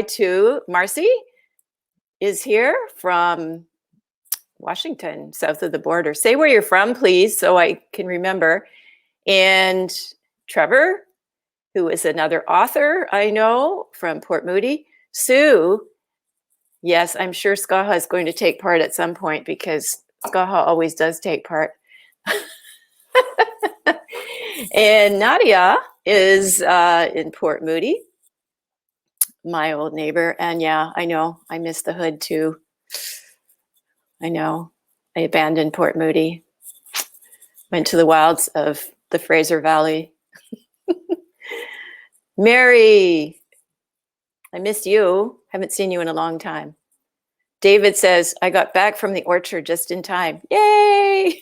to Marcy is here from Washington, south of the border. Say where you're from, please, so I can remember. And Trevor, who is another author I know from Port Moody. Sue, yes, I'm sure Skaha is going to take part at some point because Skaha always does take part. And Nadia is in Port Moody, my old neighbor. And yeah, I know, I miss the hood too. I know, I abandoned Port Moody, went to the wilds of the Fraser Valley. Mary, I missed you. Haven't seen you in a long time. David says, I got back from the orchard just in time. Yay!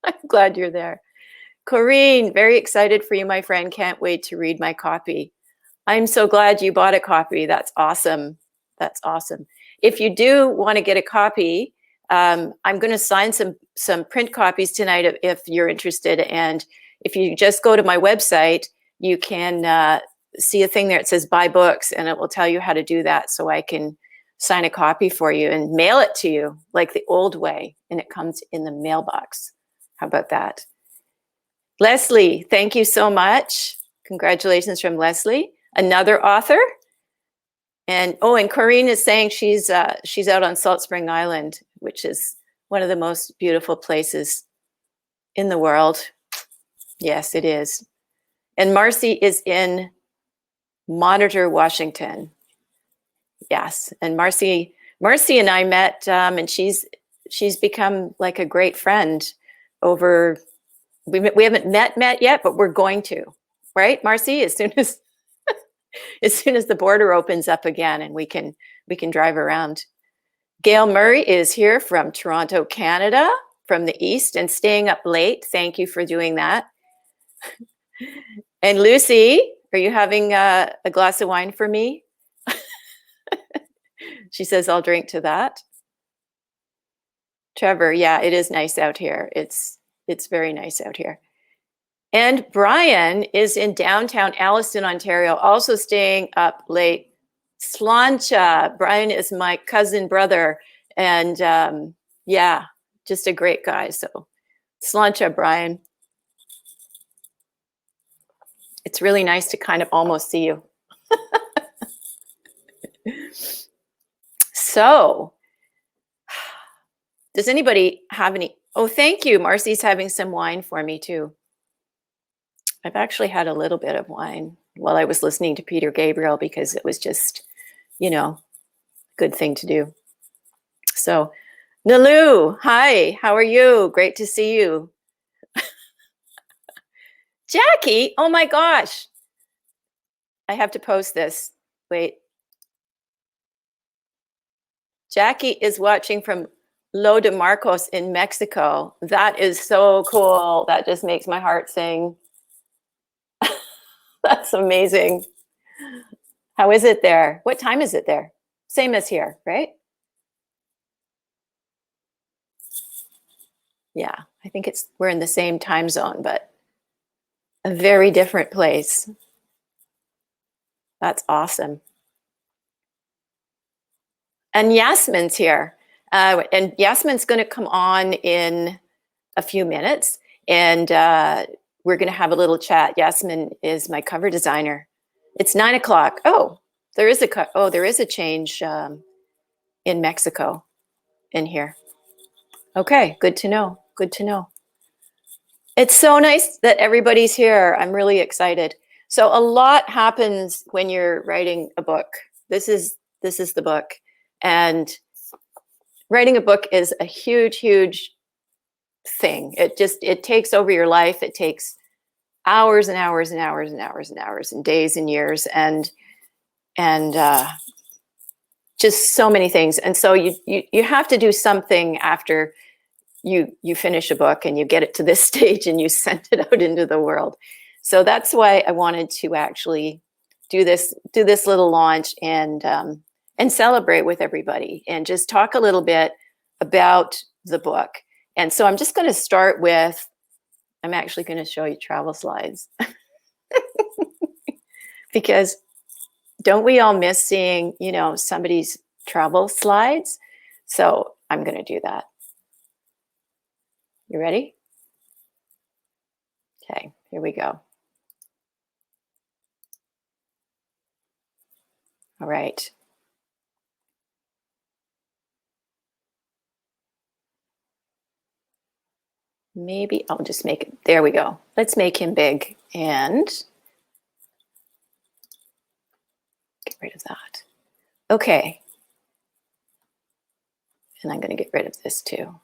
I'm glad you're there. Corrine, very excited for you, my friend. Can't wait to read my copy. I'm so glad you bought a copy. That's awesome. That's awesome. If you do want to get a copy, I'm going to sign some print copies tonight if you're interested. And if you just go to my website, you can see a thing there. It says buy books, and it will tell you how to do that. So I can sign a copy for you and mail it to you like the old way. And it comes in the mailbox. How about that? Leslie, thank you so much. Congratulations from Leslie, another author. And and Corrine is saying she's out on Salt Spring Island, which is one of the most beautiful places in the world. Yes, it is. And Marcy is in Monitor, Washington. Yes, and Marcy and I met, and she's become like a great friend over. We haven't met yet, but we're going to, right, Marcy? As soon as the border opens up again, and we can drive around. Gail Murray is here from Toronto, Canada, from the east, and staying up late. Thank you for doing that. And Lucy, are you having a glass of wine for me? She says, I'll drink to that. Trevor, yeah, it is nice out here. It's very nice out here. And Brian is in downtown Alliston, Ontario, also staying up late. Slancha, Brian is my cousin brother, and yeah, just a great guy. So Slancha, Brian. It's really nice to kind of almost see you. So, does anybody have any? Oh, thank you. Marcy's having some wine for me too. I've actually had a little bit of wine while I was listening to Peter Gabriel because it was just, good thing to do. So, Nalu, hi, how are you? Great to see you. Jackie, oh my gosh. I have to post this. Wait. Jackie is watching from Lo de Marcos in Mexico. That is so cool. That just makes my heart sing. That's amazing. How is it there? What time is it there? Same as here, right? Yeah, I think we're in the same time zone, but a very different place. That's awesome. And Yasmin's here. And Yasmin's going to come on in a few minutes, and we're going to have a little chat. Yasmin is my cover designer. It's 9 o'clock. Oh, there is a change in Mexico in here. Okay, good to know. Good to know. It's so nice that everybody's here. I'm really excited. So a lot happens when you're writing a book. This is the book, and writing a book is a huge thing. It takes over your life. It takes hours and hours and hours and hours and hours and days and years and just so many things. And so you have to do something after you finish a book and you get it to this stage and you send it out into the world. So that's why I wanted to actually do this little launch and celebrate with everybody and just talk a little bit about the book. And so I'm just going to start with, I'm actually going to show you travel slides because don't we all miss seeing, you know, somebody's travel slides? So I'm going to do that. You ready? Okay, here we go. All right. Maybe I'll just make it, there we go. Let's make him big and get rid of that. Okay. And I'm going to get rid of this too.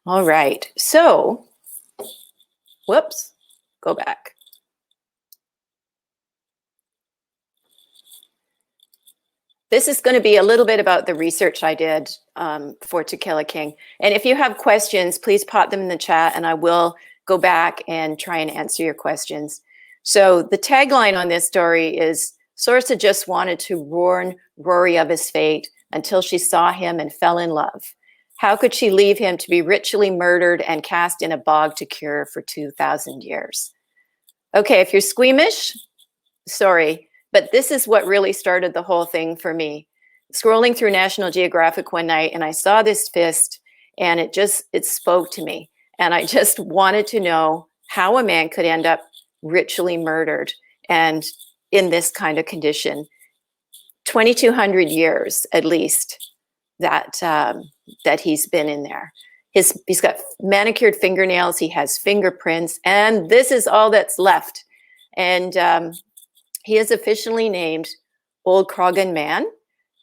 All right. So, whoops, go back. This is going to be a little bit about the research I did for To Kill a King. And if you have questions, please pop them in the chat and I will go back and try and answer your questions. So the tagline on this story is, Sorsa just wanted to warn Rory of his fate until she saw him and fell in love. How could she leave him to be ritually murdered and cast in a bog to cure for 2,000 years? Okay, if you're squeamish, sorry, but this is what really started the whole thing for me. Scrolling through National Geographic one night and I saw this fist and it spoke to me. And I just wanted to know how a man could end up ritually murdered and in this kind of condition. 2,200 years at least that he's been in there. He's got manicured fingernails, he has fingerprints, and this is all that's left. And he is officially named Old Croghan Man.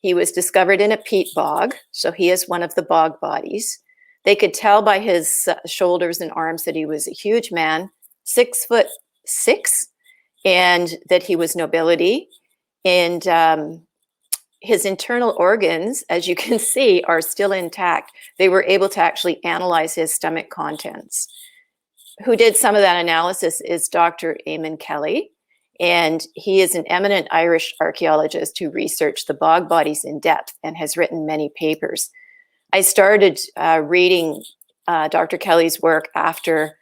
He was discovered in a peat bog, so he is one of the bog bodies. They could tell by his shoulders and arms that he was a huge man, 6'6", and that he was nobility. And his internal organs, as you can see, are still intact. They were able to actually analyze his stomach contents. Who did some of that analysis is Dr. Eamon Kelly, and he is an eminent Irish archaeologist who researched the bog bodies in depth and has written many papers. I started reading Dr. Kelly's work after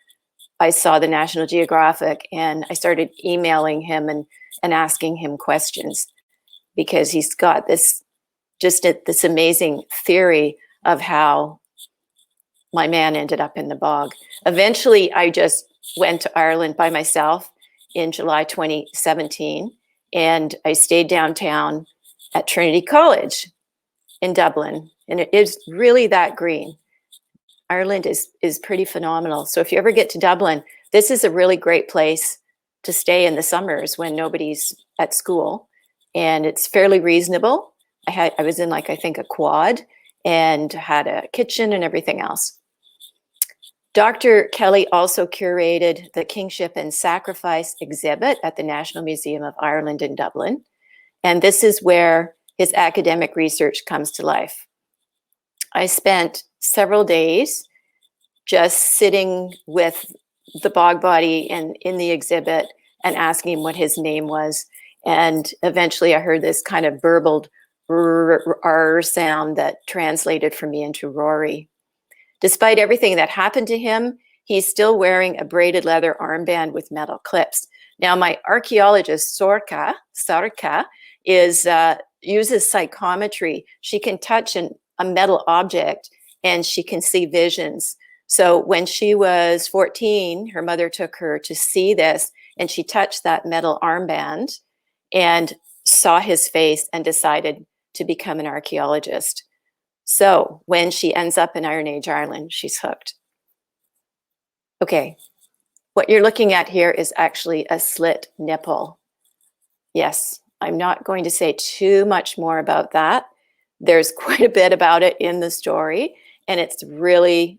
I saw the National Geographic, and I started emailing him and asking him questions, because he's got this amazing theory of how my man ended up in the bog. Eventually, I just went to Ireland by myself in July 2017, and I stayed downtown at Trinity College in Dublin, and it is really that green. Ireland is pretty phenomenal. So if you ever get to Dublin, this is a really great place to stay in the summers when nobody's at school. And it's fairly reasonable. I was in, like, I think a quad and had a kitchen and everything else. Dr. Kelly also curated the Kingship and Sacrifice exhibit at the National Museum of Ireland in Dublin. And this is where his academic research comes to life. I spent several days just sitting with the bog body and in the exhibit and asking him what his name was. And eventually I heard this kind of burbled R sound that translated for me into Rory. Despite everything that happened to him, he's still wearing a braided leather armband with metal clips. Now, my archaeologist, Sorcha, uses psychometry. She can touch a metal object and she can see visions. So when she was 14, her mother took her to see this, and she touched that metal armband and saw his face and decided to become an archaeologist. So when she ends up in Iron Age Ireland, she's hooked. Okay, what you're looking at here is actually a slit nipple. Yes, I'm not going to say too much more about that. There's quite a bit about it in the story, and it's really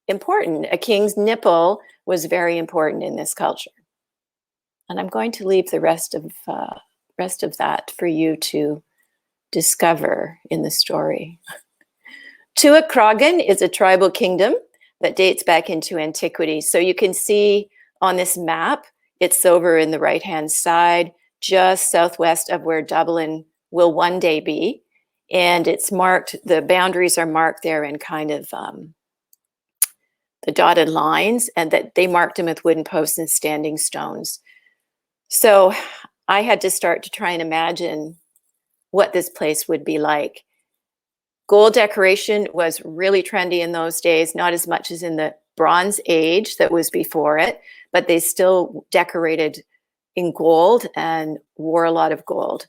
important. A king's nipple was very important in this culture. And I'm going to leave the rest of that for you to discover in the story. Tuatha Croghan is a tribal kingdom that dates back into antiquity. So you can see on this map, it's over in the right-hand side, just southwest of where Dublin will one day be. And it's marked, the boundaries are marked there in kind of the dotted lines, and that they marked them with wooden posts and standing stones. So I had to start to try and imagine what this place would be like. Gold decoration was really trendy in those days, not as much as in the Bronze Age that was before it, but they still decorated in gold and wore a lot of gold,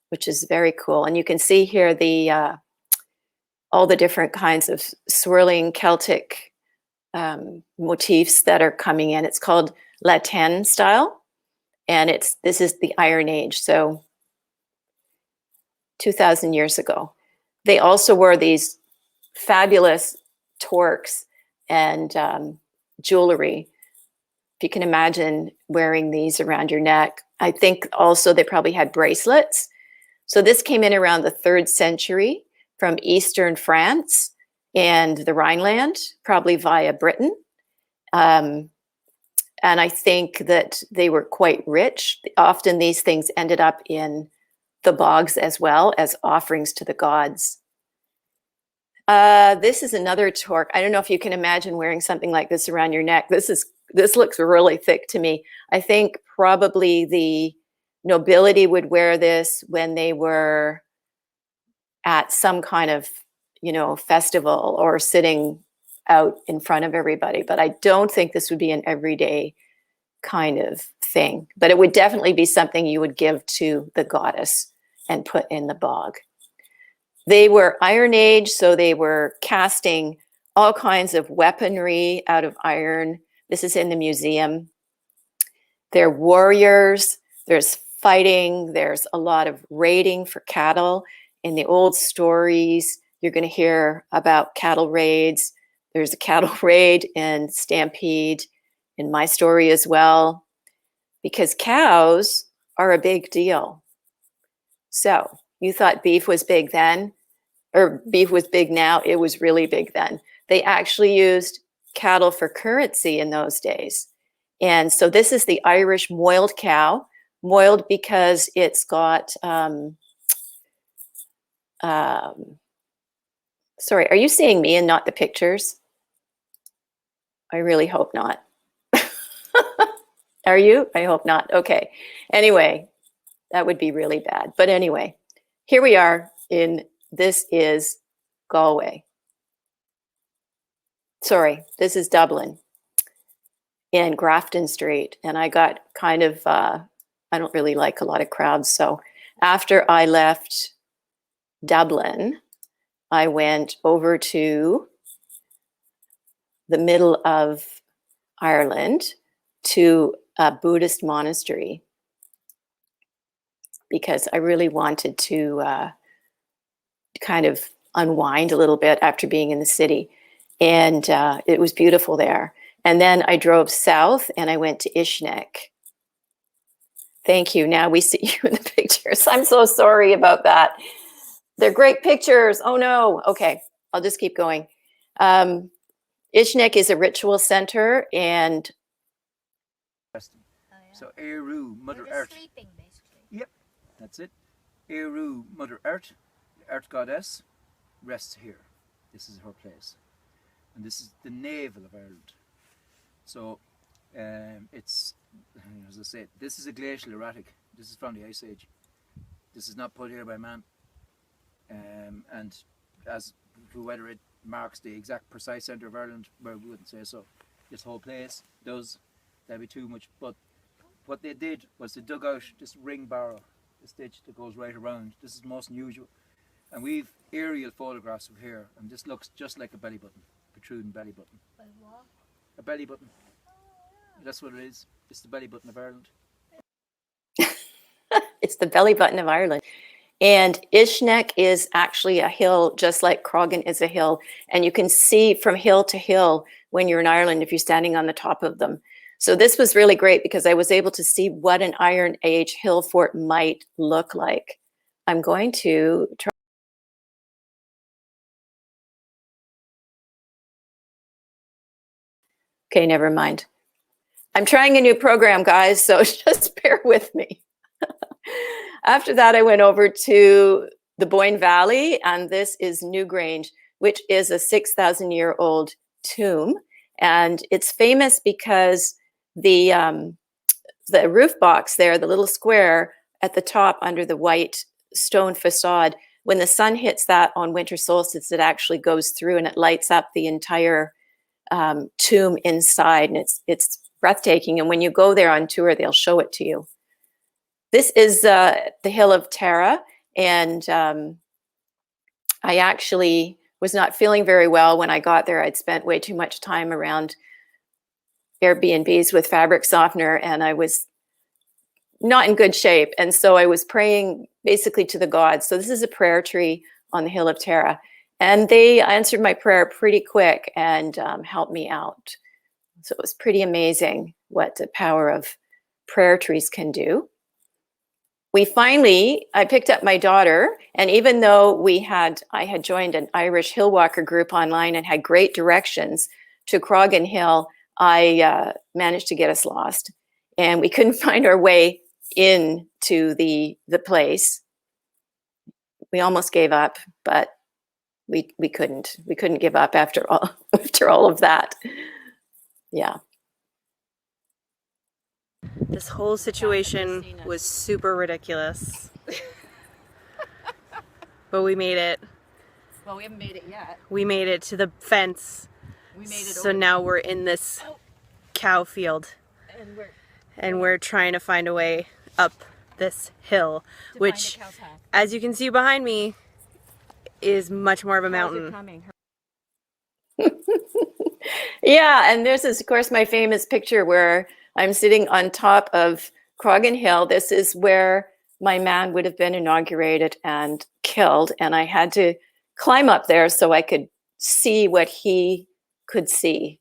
which is very cool. And you can see here the all the different kinds of swirling Celtic motifs that are coming in. It's called La Tène style, and this is the Iron Age, so 2,000 years ago. They also wore these fabulous torques and jewelry. If you can imagine wearing these around your neck. I think also they probably had bracelets. So this came in around the 3rd century from Eastern France and the Rhineland, probably via Britain. And I think that they were quite rich. Often these things ended up in the bogs as well as offerings to the gods. This is another torque. I don't know if you can imagine wearing something like this around your neck. This looks really thick to me. I think probably the nobility would wear this when they were at some kind of, festival or sitting out in front of everybody. But I don't think this would be an everyday kind of thing. But it would definitely be something you would give to the goddess and put in the bog. They were Iron Age, so they were casting all kinds of weaponry out of iron. This is in the museum. They're warriors. There's fighting. There's a lot of raiding for cattle. In the old stories, you're going to hear about cattle raids. There's a cattle raid in Stampede in my story as well, because cows are a big deal. So you thought beef was big then, or beef was big now. It was really big then. They actually used cattle for currency in those days. And so this is the Irish moiled cow, moiled because it's got, sorry, are you seeing me and not the pictures? I really hope not. Are you? I hope not. Okay. Anyway, that would be really bad. But anyway, here we are this is Galway. Sorry, this is Dublin in Grafton Street. And I got kind of, I don't really like a lot of crowds. So after I left Dublin, I went over to the middle of Ireland to a Buddhist monastery because I really wanted to kind of unwind a little bit after being in the city. And it was beautiful there. And then I drove south and I went to Ishnek. Thank you. Now we see you in the pictures. I'm so sorry about that. They're great pictures. Oh no. Okay, I'll just keep going. Ishnek is a ritual center and so Eru, Mother Earth. Sleeping, basically. Yep, that's it. Eru, Mother Earth, the Earth Goddess, rests here. This is her place. And this is the navel of Ireland. So it's, as I said, this is a glacial erratic. This is from the Ice Age. This is not put here by man. And as to whether it marks the exact precise centre of Ireland, well, we wouldn't say so. This whole place does, that'd be too much. But what they did was they dug out this ring barrow, the stitch that goes right around. This is most unusual. And we've aerial photographs of here, and this looks just like a belly button, protruding belly button. Like what? A belly button. That's what it is. It's the belly button of Ireland. It's the belly button of Ireland. And Ishnek is actually a hill, just like Croghan is a hill. And you can see from hill to hill when you're in Ireland if you're standing on the top of them. So this was really great because I was able to see what an Iron Age hill fort might look like. I'm going to try. Okay, never mind. I'm trying a new program, guys, so just bear with me. After that, I went over to the Boyne Valley, and this is Newgrange, which is a 6,000-year-old tomb. And it's famous because the the roof box there, the little square at the top under the white stone facade, when the sun hits that on winter solstice, it actually goes through and it lights up the entire tomb inside, and it's breathtaking. And when you go there on tour, they'll show it to you. This is the Hill of Tara, and I actually was not feeling very well when I got there. I'd spent way too much time around Airbnbs with fabric softener, and I was not in good shape. And so I was praying basically to the gods. So this is a prayer tree on the Hill of Tara. And they answered my prayer pretty quick and helped me out. So it was pretty amazing what the power of prayer trees can do. I picked up my daughter, and even though I had joined an Irish hill walker group online and had great directions to Croghan Hill, I managed to get us lost, and we couldn't find our way into the place. We almost gave up, but we couldn't give up after all of that. Yeah. This whole situation was super ridiculous. But we made it. Well, we haven't made it yet. We made it to the fence. We made it so now we're in this cow field. And we're trying to find a way up this hill, which, as you can see behind me, is much more of a mountain. Yeah, and this is, of course, my famous picture where I'm sitting on top of Croghan Hill. This is where my man would have been inaugurated and killed, and I had to climb up there so I could see what he could see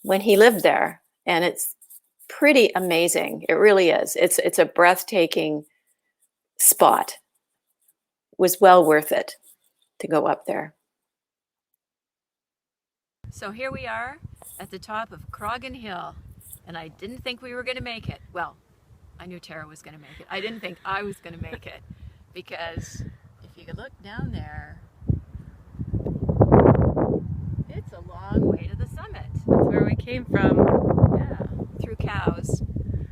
when he lived there. And it's pretty amazing. It really is. It's a breathtaking spot. It was well worth it to go up there. So here we are at the top of Croghan Hill, and I didn't think we were going to make it. Well, I knew Tara was going to make it. I didn't think I was going to make it, because if you could look down there, it's a long way to the summit. That's where we came from. Yeah, through cows.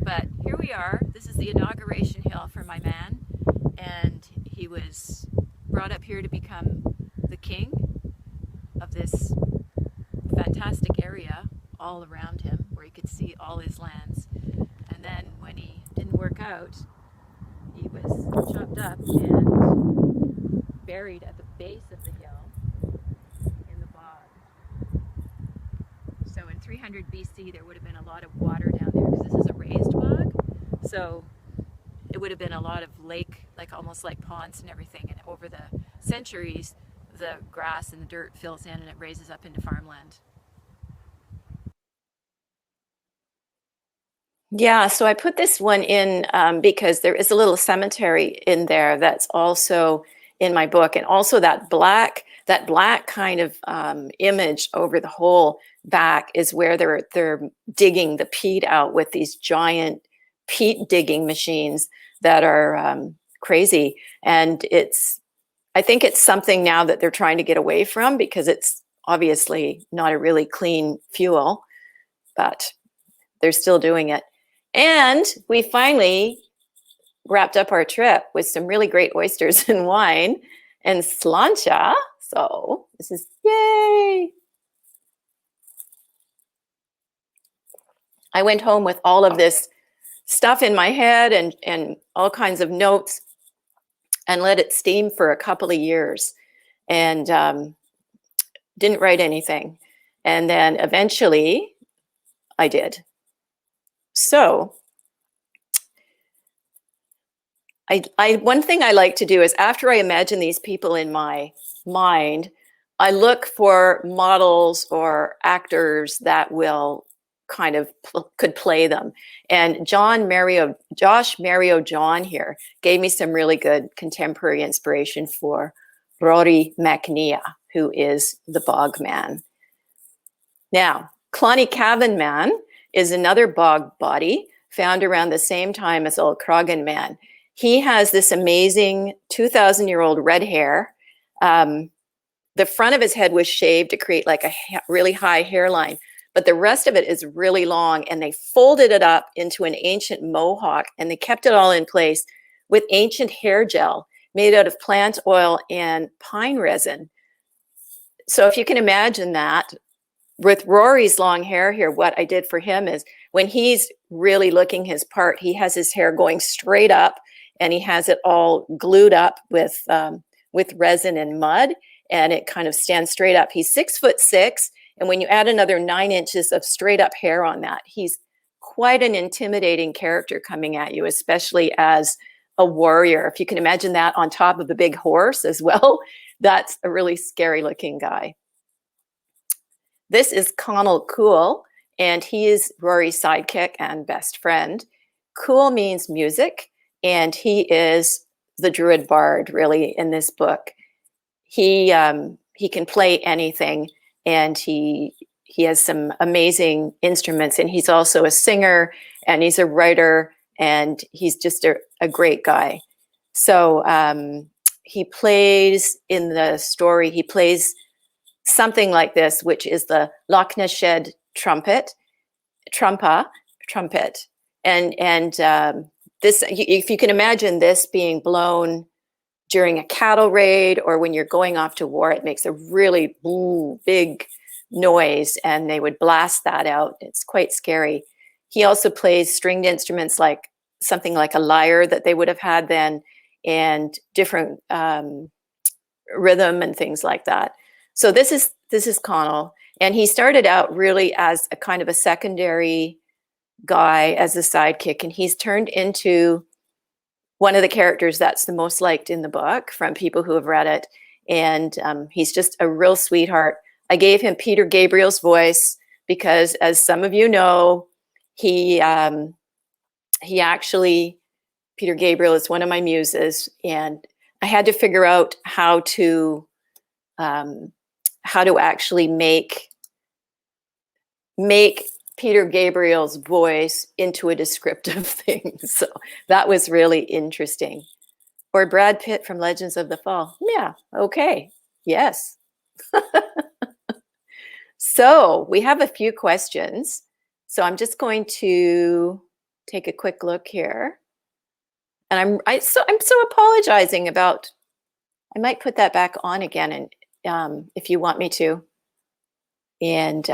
But here we are. This is the inauguration hill for my man, and he was brought up here to become the king of this fantastic area all around him, where he could see all his lands. And then when he didn't work out, he was chopped up and buried at the base of the hill in the bog. So in 300 BC, there would have been a lot of water down there, because this is a raised bog. So it would have been a lot of lake, like almost like ponds and everything. And over the centuries, the grass and the dirt fills in and it raises up into farmland. Yeah, so I put this one in because there is a little cemetery in there that's also in my book, and also that black kind of image over the whole back is where they're digging the peat out with these giant peat digging machines that are crazy. And I think it's something now that they're trying to get away from, because it's obviously not a really clean fuel, but they're still doing it. And we finally wrapped up our trip with some really great oysters and wine and sláinte. So this is yay. I went home with all of this stuff in my head and all kinds of notes, and let it steam for a couple of years, and didn't write anything. And then eventually I did. So one thing I like to do is, after I imagine these people in my mind, I look for models or actors that will kind of could play them. And Josh Mario John here gave me some really good contemporary inspiration for Rory MacNeil, who is the bog man. Now, Clonny Cavan man is another bog body found around the same time as old Croghan man. He has this amazing 2,000-year-old red hair. The front of his head was shaved to create like a really high hairline, but the rest of it is really long, and they folded it up into an ancient mohawk, and they kept it all in place with ancient hair gel made out of plant oil and pine resin. So if you can imagine that, with Rory's long hair here, what I did for him is when he's really looking his part, he has his hair going straight up, and he has it all glued up with resin and mud, and it kind of stands straight up. He's 6'6", and when you add another 9 inches of straight up hair on that, he's quite an intimidating character coming at you, especially as a warrior. If you can imagine that on top of a big horse as well, that's a really scary looking guy. This is Connell Cool, and he is Rory's sidekick and best friend. Cool means music, and he is the druid bard, really, in this book. He can play anything, and he has some amazing instruments, and he's also a singer, and he's a writer, and he's just a great guy. So he plays in the story, he plays something like this, which is the Lochneshed trumpet, and this, if you can imagine this being blown during a cattle raid or when you're going off to war, it makes a really big noise, and they would blast that out. It's quite scary. He also plays stringed instruments like something like a lyre that they would have had then, and different rhythm and things like that. So this is Connell, and he started out really as a kind of a secondary guy, as a sidekick, and he's turned into one of the characters that's the most liked in the book from people who have read it, and he's just a real sweetheart. I gave him Peter Gabriel's voice because, as some of you know, he actually, Peter Gabriel is one of my muses, and I had to figure out how to actually make Peter Gabriel's voice into a descriptive thing. So that was really interesting. Or Brad Pitt from Legends of the Fall. Yeah, okay, yes. So we have a few questions. So I'm just going to take a quick look here. And I'm so apologizing about, I might put that back on again, and if you want me to. And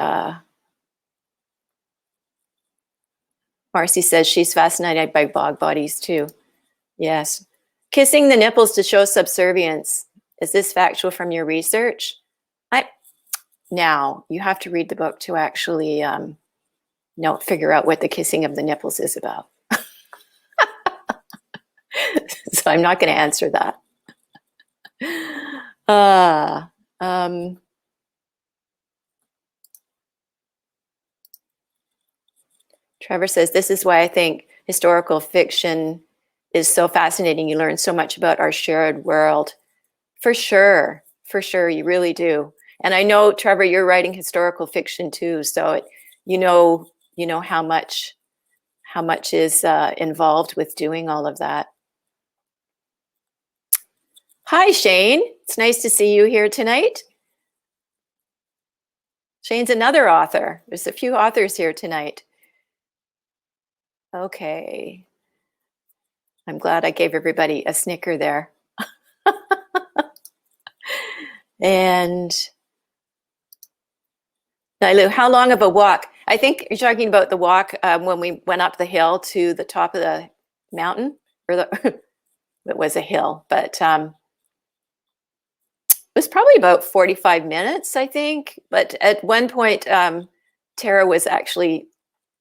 Marcy says she's fascinated by bog bodies too. Yes. Kissing the nipples to show subservience. Is this factual from your research? Now, you have to read the book to actually figure out what the kissing of the nipples is about. So I'm not going to answer that. Trevor says, this is why I think historical fiction is so fascinating. You learn so much about our shared world. For sure, you really do. And I know, Trevor, you're writing historical fiction too, so you know how much is involved with doing all of that. Hi, Shane. It's nice to see you here tonight. Shane's another author. There's a few authors here tonight. Okay. I'm glad I gave everybody a snicker there. And Nailu, how long of a walk? I think you're talking about the walk when we went up the hill to the top of the mountain, or it was a hill, but it was probably about 45 minutes, I think. But at one point, Tara was actually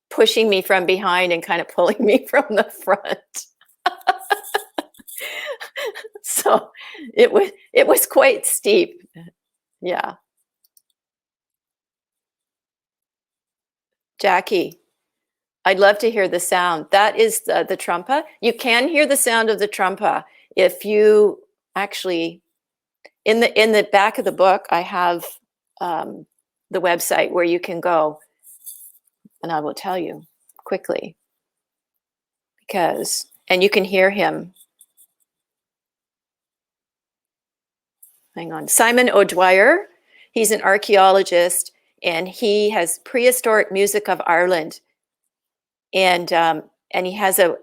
pushing me from behind and kind of pulling me from the front. So it was quite steep. Yeah. Jackie, I'd love to hear the sound. That is the trumpa. You can hear the sound of the trumpa if you actually, in the back of the book, I have the website where you can go, and I will tell you quickly, and you can hear him. Hang on. Simon O'Dwyer, he's an archaeologist, and he has Prehistoric Music of Ireland, and he has a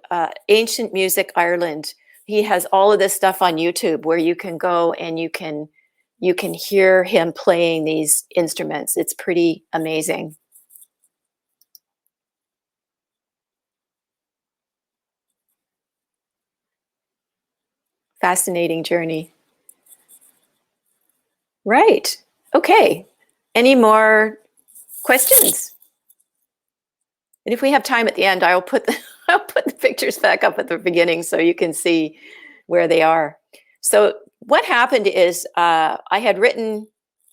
Ancient Music Ireland. He has all of this stuff on YouTube where you can go and you can hear him playing these instruments. It's pretty amazing. Fascinating journey. Right. Okay. Any more questions? And if we have time at the end, I'll put the pictures back up at the beginning so you can see where they are. So what happened is I had written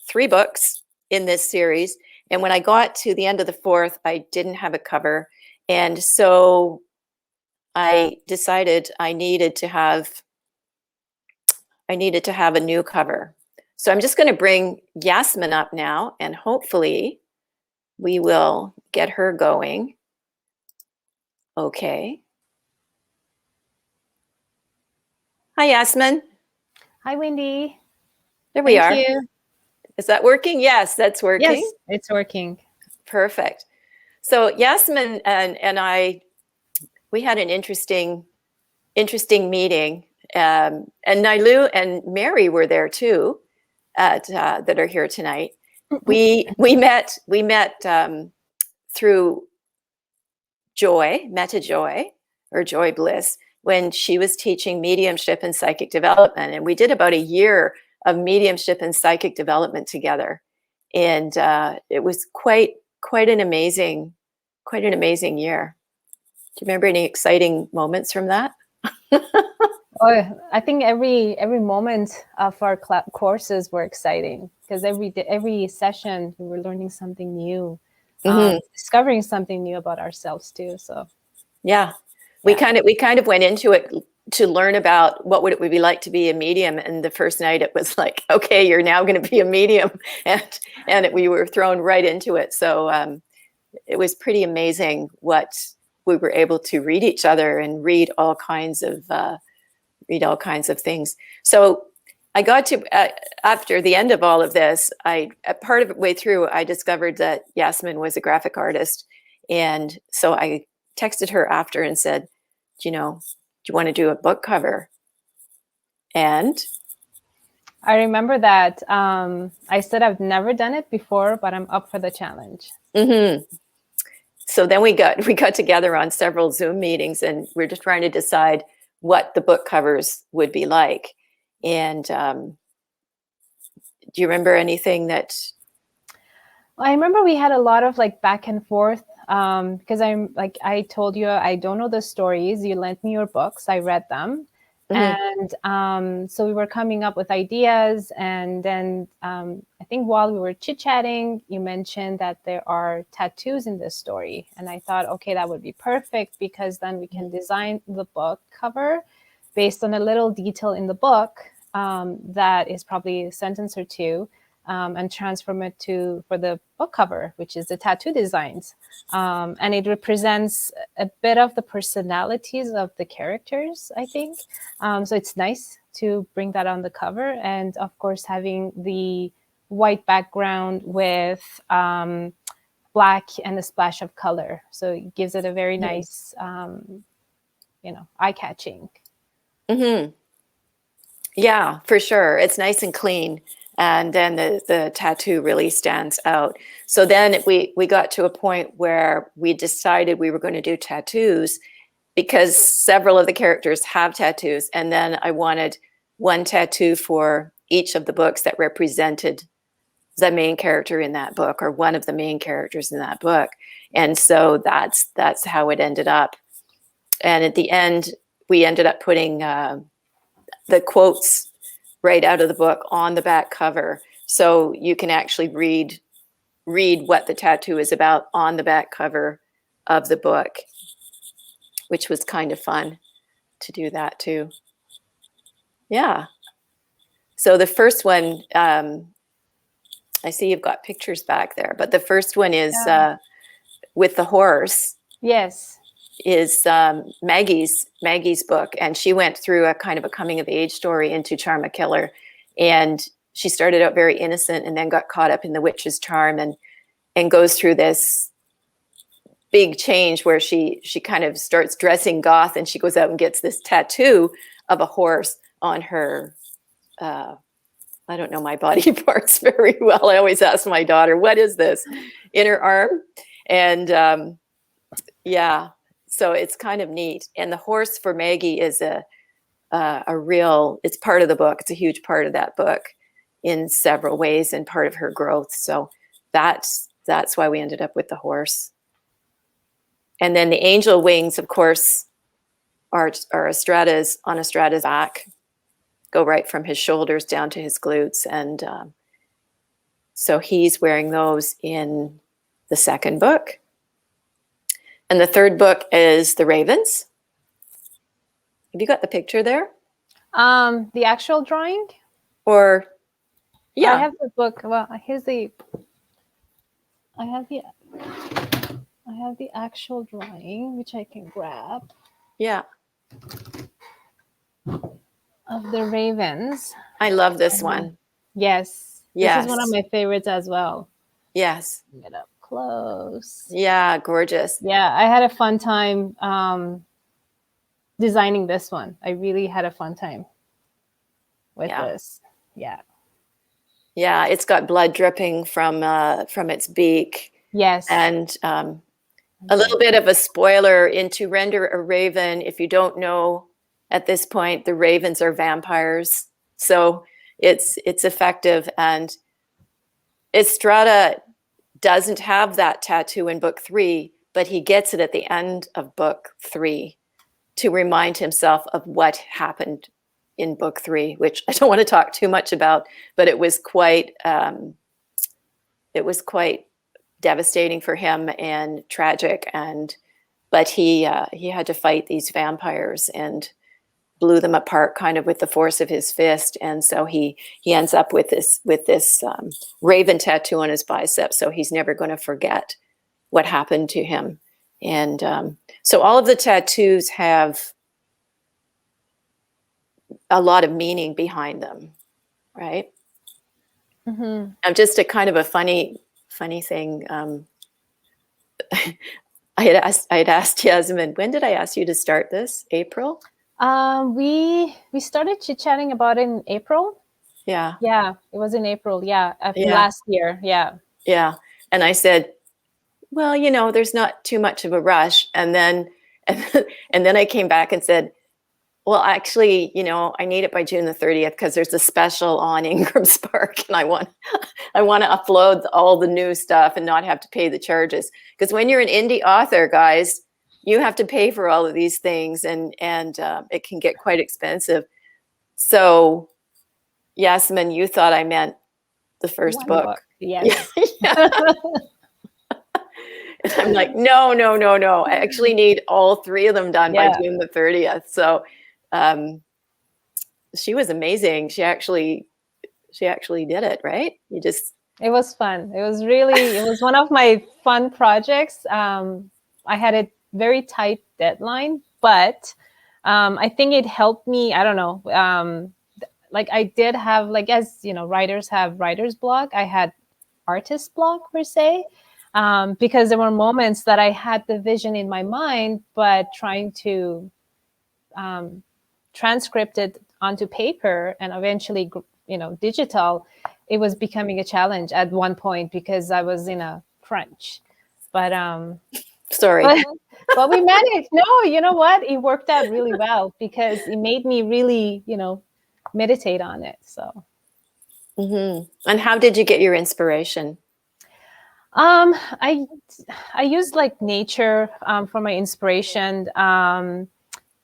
3 books in this series, and when I got to the end of the 4th, I didn't have a cover, and so I decided I needed to have a new cover. So I'm just going to bring Yasmin up now, and hopefully we will get her going. Okay. Hi, Yasmin. Hi, Wendy. There we are. Thank you. Is that working? Yes, that's working. Yes, it's working. Perfect. So Yasmin and I, we had an interesting meeting. And Nailu and Mary were there too, that are here tonight. We met through Meta Joy, or Joy Bliss, when she was teaching mediumship and psychic development, and we did about a year of mediumship and psychic development together, and it was quite an amazing year. Do you remember any exciting moments from that? Oh, I think every moment of our courses were exciting, because every session we were learning something new, discovering something new about ourselves too. So yeah, we kind of went into it to learn about what would it be like to be a medium. And the first night it was like, okay, you're now going to be a medium, and we were thrown right into it. So it was pretty amazing what we were able to read each other and read all kinds of things. So I got to, after the end of all of this, part of the way through, I discovered that Yasmin was a graphic artist. And so I texted her after and said, do you want to do a book cover? And I remember that I said I've never done it before, but I'm up for the challenge. Mm-hmm. So then we got together on several Zoom meetings, and we're just trying to decide what the book covers would be like. And do you remember anything that? I remember we had a lot of back and forth, because I told you, I don't know the stories. You lent me your books. I read them. Mm-hmm. And so we were coming up with ideas. And then I think while we were chit-chatting, you mentioned that there are tattoos in this story. And I thought, okay, that would be perfect, because then we can design the book cover based on a little detail in the book that is probably a sentence or two, and transform it for the book cover, which is the tattoo designs. And it represents a bit of the personalities of the characters, I think. So it's nice to bring that on the cover. And of course, having the white background with black and a splash of color. So it gives it a very nice, eye-catching. Mm-hmm. Yeah, for sure. It's nice and clean. And then the tattoo really stands out. So then we got to a point where we decided we were going to do tattoos, because several of the characters have tattoos. And then I wanted one tattoo for each of the books that represented the main character in that book, or one of the main characters in that book. And so that's how it ended up. And at the end, we ended up putting the quotes right out of the book on the back cover, so you can actually read what the tattoo is about on the back cover of the book, which was kind of fun to do that too. Yeah. So the first one, I see you've got pictures back there, but the first one is with the horse. Yes. Is Maggie's book, and she went through a kind of a coming of age story into Charma Killer, and she started out very innocent and then got caught up in the witch's charm, and and goes through this big change where she kind of starts dressing goth, and she goes out and gets this tattoo of a horse on her. I don't know my body parts very well. I always ask my daughter, "What is this?" in her arm, and yeah, so it's kind of neat. And the horse for Maggie is a real. It's part of the book. It's a huge part of that book in several ways, and part of her growth. So that's why we ended up with the horse. And then the angel wings, of course, are Estrada's on Estrada's back, go right from his shoulders down to his glutes. And so he's wearing those in the second book. And the third book is The Ravens. Have you got the picture there? The actual drawing? Or, yeah. I have the book. Well, here's the. I have the actual drawing, which I can grab, Yeah. of the ravens. I love this one. Yes. Yes. This is one of my favorites as well. Yes. Get up close. Yeah, gorgeous. Yeah, I had a fun time designing this one. I really had a fun time with this. Yeah. Yeah, it's got blood dripping from its beak. Yes. And a little bit of a spoiler into Render a Raven. If you don't know at this point, the ravens are vampires. So it's effective. And Estrada doesn't have that tattoo in book 3, but he gets it at the end of book 3 to remind himself of what happened in book 3, which I don't want to talk too much about, but it was quite devastating for him and tragic. But he had to fight these vampires and blew them apart kind of with the force of his fist. And so he ends up with this raven tattoo on his bicep. So he's never going to forget what happened to him. And so all of the tattoos have a lot of meaning behind them, right? Mm-hmm. Just a kind of a funny thing. I had asked Yasmin, when did I ask you to start this? April? We started chit-chatting about it in April. Yeah. Yeah, it was in April. Yeah, Yeah. last year. Yeah. Yeah. And I said, well, there's not too much of a rush. And then I came back and said, well, actually, I need it by June the 30th because there's a special on Ingram Spark, and I want to upload all the new stuff and not have to pay the charges. Because when you're an indie author, guys, you have to pay for all of these things, and it can get quite expensive. So, Yasmin, you thought I meant the first One book. Yes. Yeah. And I'm like, no. I actually need all 3 of them done by June the 30th. So she was amazing. She actually did it, right? It was fun. It was one of my fun projects. I had a very tight deadline, but I think it helped me. I don't know. Like I did have, like, as writers have writer's block, I had artist block per se, because there were moments that I had the vision in my mind, but trying to transcript it onto paper and eventually, digital, it was becoming a challenge at one point because I was in a crunch. But sorry. But we managed. No, you know what? It worked out really well because it made me really, meditate on it. So. Mm-hmm. And how did you get your inspiration? I use like nature for my inspiration.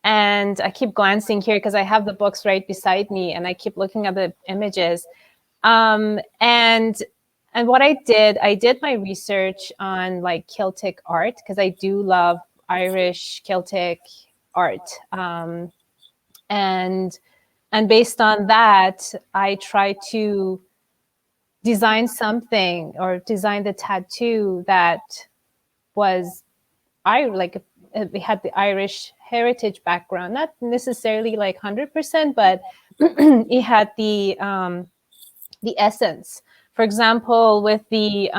And I keep glancing here because I have the books right beside me and I keep looking at the images. And what I did my research on like Celtic art because I do love Irish Celtic art. And based on that, I try to design something or design the tattoo that was it had the Irish heritage background, not necessarily like 100%, but it had the essence. For example, with the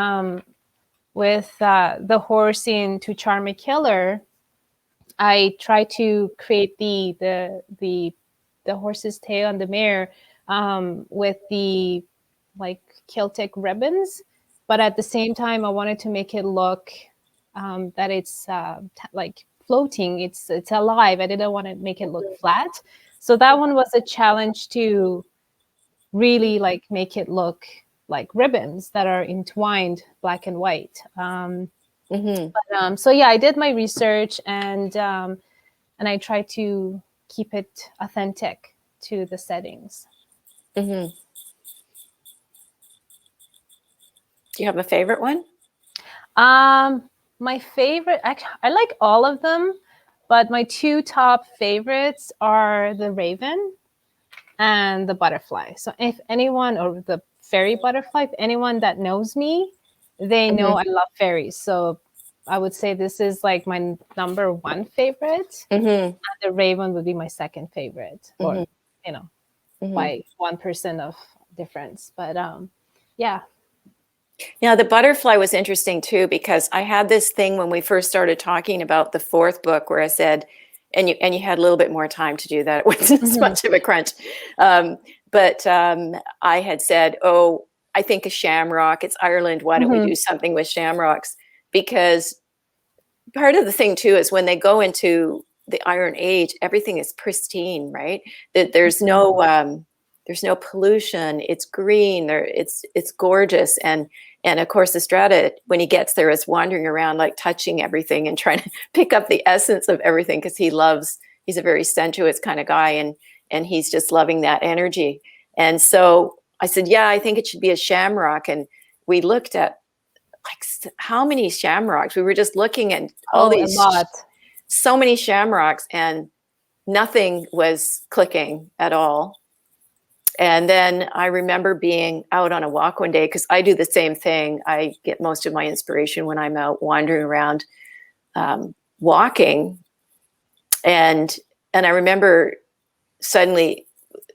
with the horse in To Charm a Killer, I try to create the horse's tail and the mare with the like Celtic ribbons, but at the same time, I wanted to make it look that it's like floating. It's alive. I didn't want to make it look flat, so that one was a challenge to really like make it look like ribbons that are entwined, black and white. So yeah, I did my research and I tried to keep it authentic to the settings. Do you have a favorite one? My favorite, actually, I like all of them, but my two top favorites are the raven and the butterfly. So if anyone, or the fairy butterfly, if anyone that knows me, they know I love fairies. So I would say this is like my number one favorite. And the raven would be my second favorite, or by 1% of difference. But yeah. Yeah, the butterfly was interesting too, because I had this thing when we first started talking about the fourth book where I said, and you had a little bit more time to do that. It wasn't as much of a crunch. But I had said, oh, I think a shamrock, it's Ireland. Why don't we do something with shamrocks? Because part of the thing too is when they go into the Iron Age, everything is pristine, right? There's no pollution. It's green. It's gorgeous. And of course, Estrada, when he gets there, is wandering around like touching everything and trying to pick up the essence of everything, because he's a very sensuous kind of guy, and he's just loving that energy. And so I said, yeah, I think it should be a shamrock. And we looked at like how many shamrocks. We were just looking at all these, so many shamrocks, and nothing was clicking at all. And then I remember being out on a walk one day, because I do the same thing. I get most of my inspiration when I'm out wandering around, walking. And I remember suddenly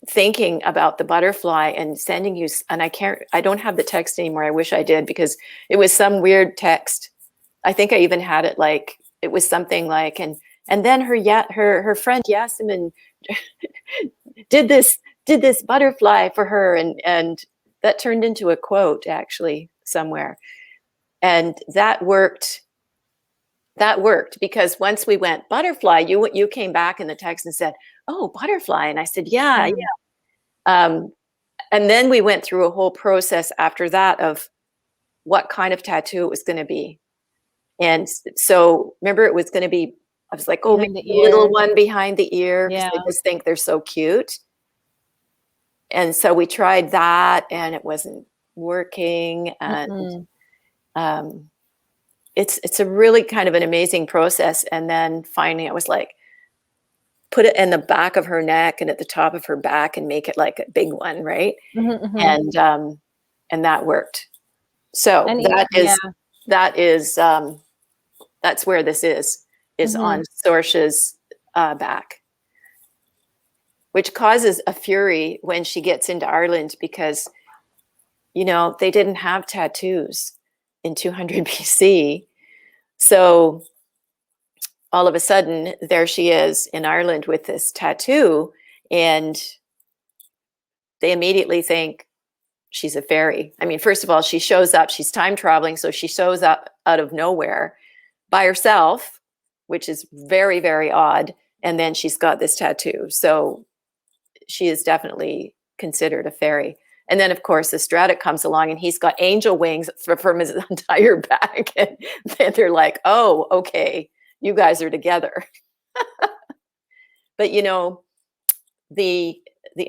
thinking about the butterfly and sending you, and I don't have the text anymore. I wish I did, because it was some weird text. I think I even had it like, it was something like, and then her friend Yasmin did this butterfly for her, and that turned into a quote actually somewhere. And that worked because once we went butterfly, you came back in the text and said, oh, butterfly. And I said, yeah. And then we went through a whole process after that of what kind of tattoo it was going to be. And so remember, it was going to be, I was like, oh, maybe the little one behind the ear, because I just think they're so cute. And so we tried that, and it wasn't working. And it's a really kind of an amazing process. And then finally I was like, put it in the back of her neck and at the top of her back and make it like a big one, right? And that worked. So that's where this is on Sorcia's back, which causes a fury when she gets into Ireland, because they didn't have tattoos in 200 BC. So all of a sudden, there she is in Ireland with this tattoo, and they immediately think she's a fairy. I mean, first of all, she shows up, she's time traveling, so she shows up out of nowhere by herself, which is very, very odd. And then she's got this tattoo. So she is definitely considered a fairy. And then, of course, Estrada comes along, and he's got angel wings from his entire back. And then they're like, oh, okay, you guys are together. But, the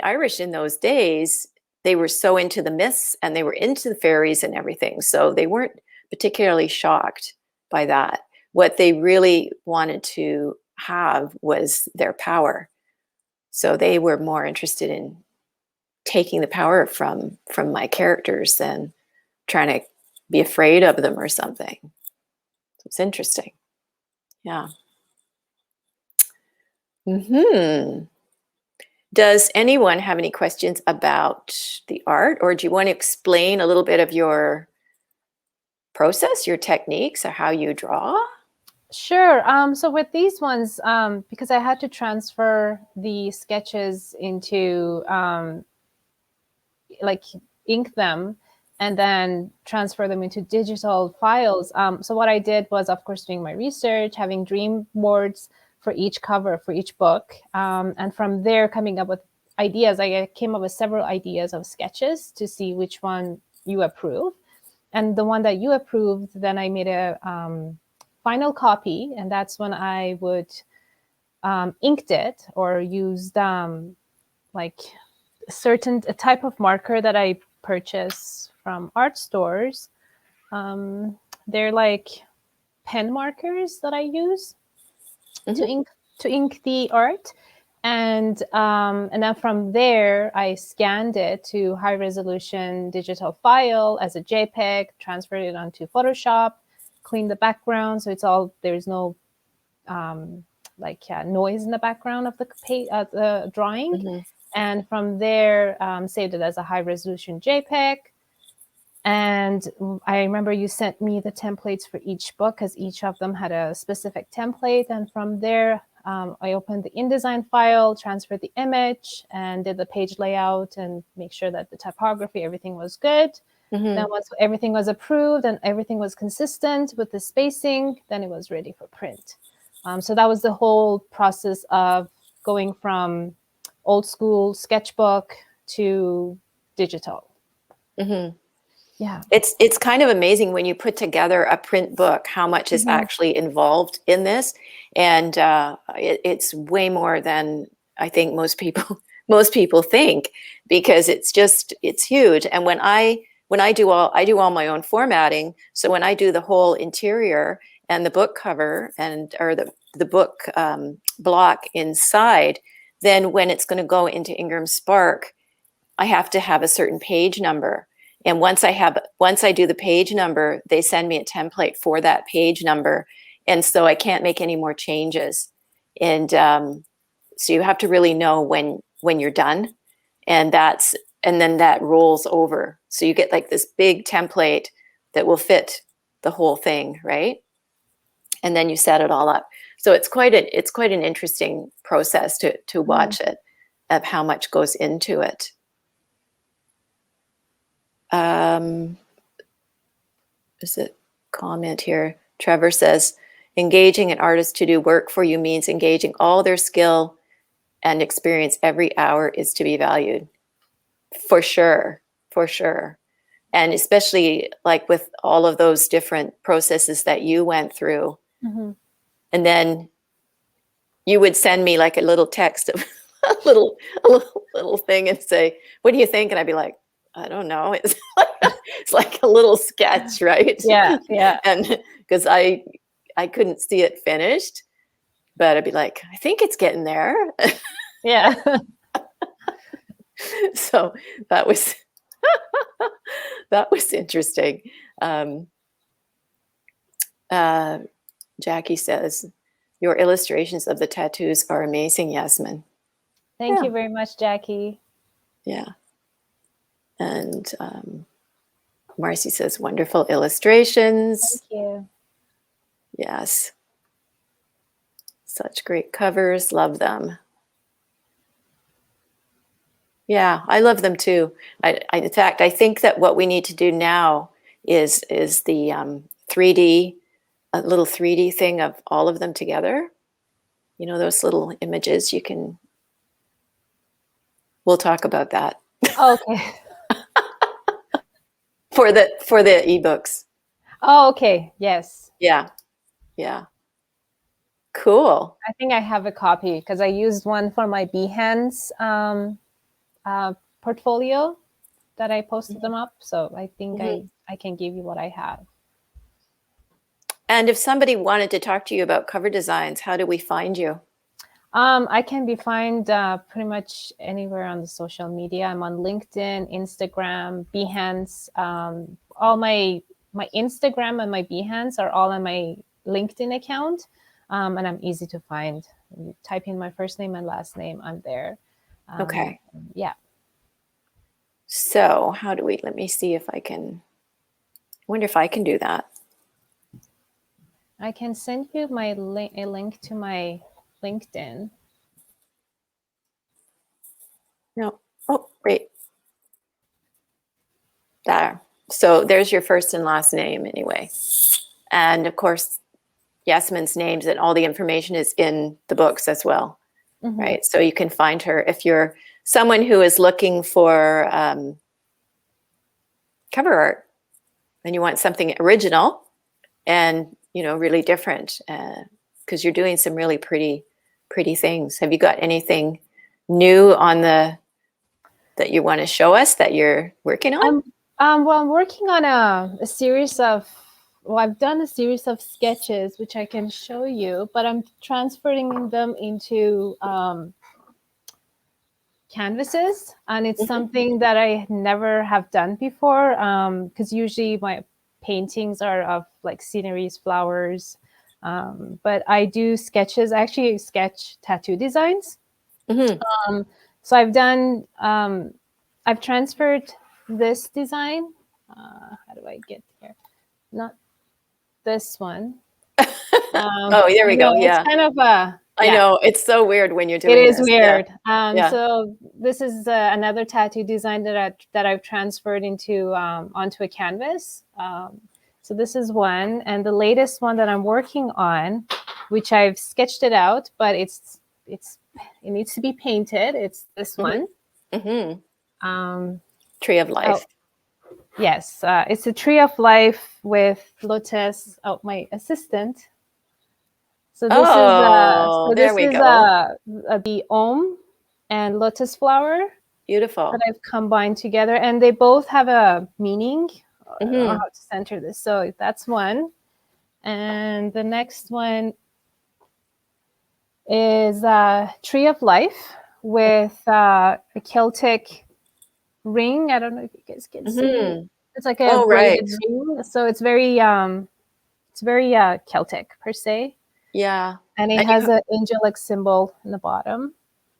Irish in those days, they were so into the myths, and they were into the fairies and everything. So they weren't particularly shocked by that. What they really wanted to have was their power. So they were more interested in taking the power from my characters than trying to be afraid of them or something. So it's interesting. Yeah. Does anyone have any questions about the art, or do you want to explain a little bit of your process, your techniques, or how you draw? Sure. So with these ones, because I had to transfer the sketches into like ink them and then transfer them into digital files. So what I did was, of course, doing my research, having dream boards for each cover, for each book. And from there, coming up with ideas. I came up with several ideas of sketches to see which one you approve. And the one that you approved, then I made a final copy. And that's when I would inked it or used like a type of marker that I purchase from art stores. They're like pen markers that I use to ink the art, and then from there I scanned it to high resolution digital file as a JPEG, transferred it onto Photoshop, cleaned the background so it's all there's no noise in the background of the drawing. Mm-hmm. And from there, saved it as a high resolution JPEG. And I remember you sent me the templates for each book because each of them had a specific template. And from there, I opened the InDesign file, transferred the image, and did the page layout and make sure that the typography, everything was good. Mm-hmm. Then once everything was approved and everything was consistent with the spacing, then it was ready for print. So that was the whole process of going from old school sketchbook to digital. Mm-hmm. Yeah. It's kind of amazing when you put together a print book, how much is Mm-hmm. actually involved in this. And it's way more than I think most people think, because it's huge. And when I do all my own formatting. So when I do the whole interior and the book cover or the book block inside, then when it's going to go into Ingram Spark, I have to have a certain page number. And once I do the page number, they send me a template for that page number. And so I can't make any more changes. And so you have to really know when you're done. And then that rolls over. So you get like this big template that will fit the whole thing, right? And then you set it all up. So it's quite an interesting process to watch it, of how much goes into it. There's a comment here. Trevor says, engaging an artist to do work for you means engaging all their skill and experience. Every hour is to be valued. For sure. And especially like with all of those different processes that you went through. Mm-hmm. And then you would send me like a little text of a little thing and say, what do you think? And I'd be like, I don't know. It's like a little sketch, right? Yeah. And because I couldn't see it finished, but I'd be like, I think it's getting there. Yeah. So that was interesting. Jackie says, your illustrations of the tattoos are amazing, Yasmin. Thank you very much, Jackie. Yeah. And Marcy says, wonderful illustrations. Thank you. Yes. Such great covers. Love them. Yeah, I love them too. In fact, I think that what we need to do now is the 3D, a little 3D thing of all of them together. You know, those little images we'll talk about that. Okay. For the ebooks. Oh, okay. Yes. Yeah. Cool. I think I have a copy because I used one for my Behance portfolio that I posted them up. So I think I can give you what I have. And if somebody wanted to talk to you about cover designs, how do we find you? I can be found pretty much anywhere on the social media. I'm on LinkedIn, Instagram, Behance. All my Instagram and my Behance are all on my LinkedIn account, and I'm easy to find. You type in my first name and last name, I'm there. Okay. Yeah. So how do let me see if I can, wonder if I can do that. I can send you my a link to my LinkedIn. No. Oh, wait. There. So there's your first and last name anyway. And of course, Yasmin's names and all the information is in the books as well, Mhm. right? So you can find her if you're someone who is looking for cover art and you want something original and, you know, really different, because you're doing some really pretty things. Have you got anything new on that you want to show us that you're working on? Well, I'm working on a series of, well, I've done a series of sketches, which I can show you, but I'm transferring them into canvases. And it's Mhm. something that I never have done before, because usually my paintings are of like sceneries, flowers. But I do sketches. I actually sketch tattoo designs. Mhm. So I've transferred this design. How do I get here? Not this one. Oh, there we I go. know, it's Yeah. kind of I know. It's so weird when you're it doing is this. weird. Yeah. So this is another tattoo design that I've transferred into onto a canvas. So this is one, and the latest one that I'm working on, which I've sketched it out, but it needs to be painted. It's this Mhm. one. Mm-hmm. Tree of Life. Yes, it's a tree of life with Lotus. Oh, my assistant. So this Oh, there we is go. the Om and Lotus flower Beautiful. that I've combined together, and they both have a meaning. I don't know Mhm. how to center this. So that's one, and the next one is a tree of life with a Celtic ring. I don't know if you guys can see. Mhm. It's like a Oh, right. braided ring, so it's very Celtic per se, Yeah. and it And has an angelic symbol in the bottom.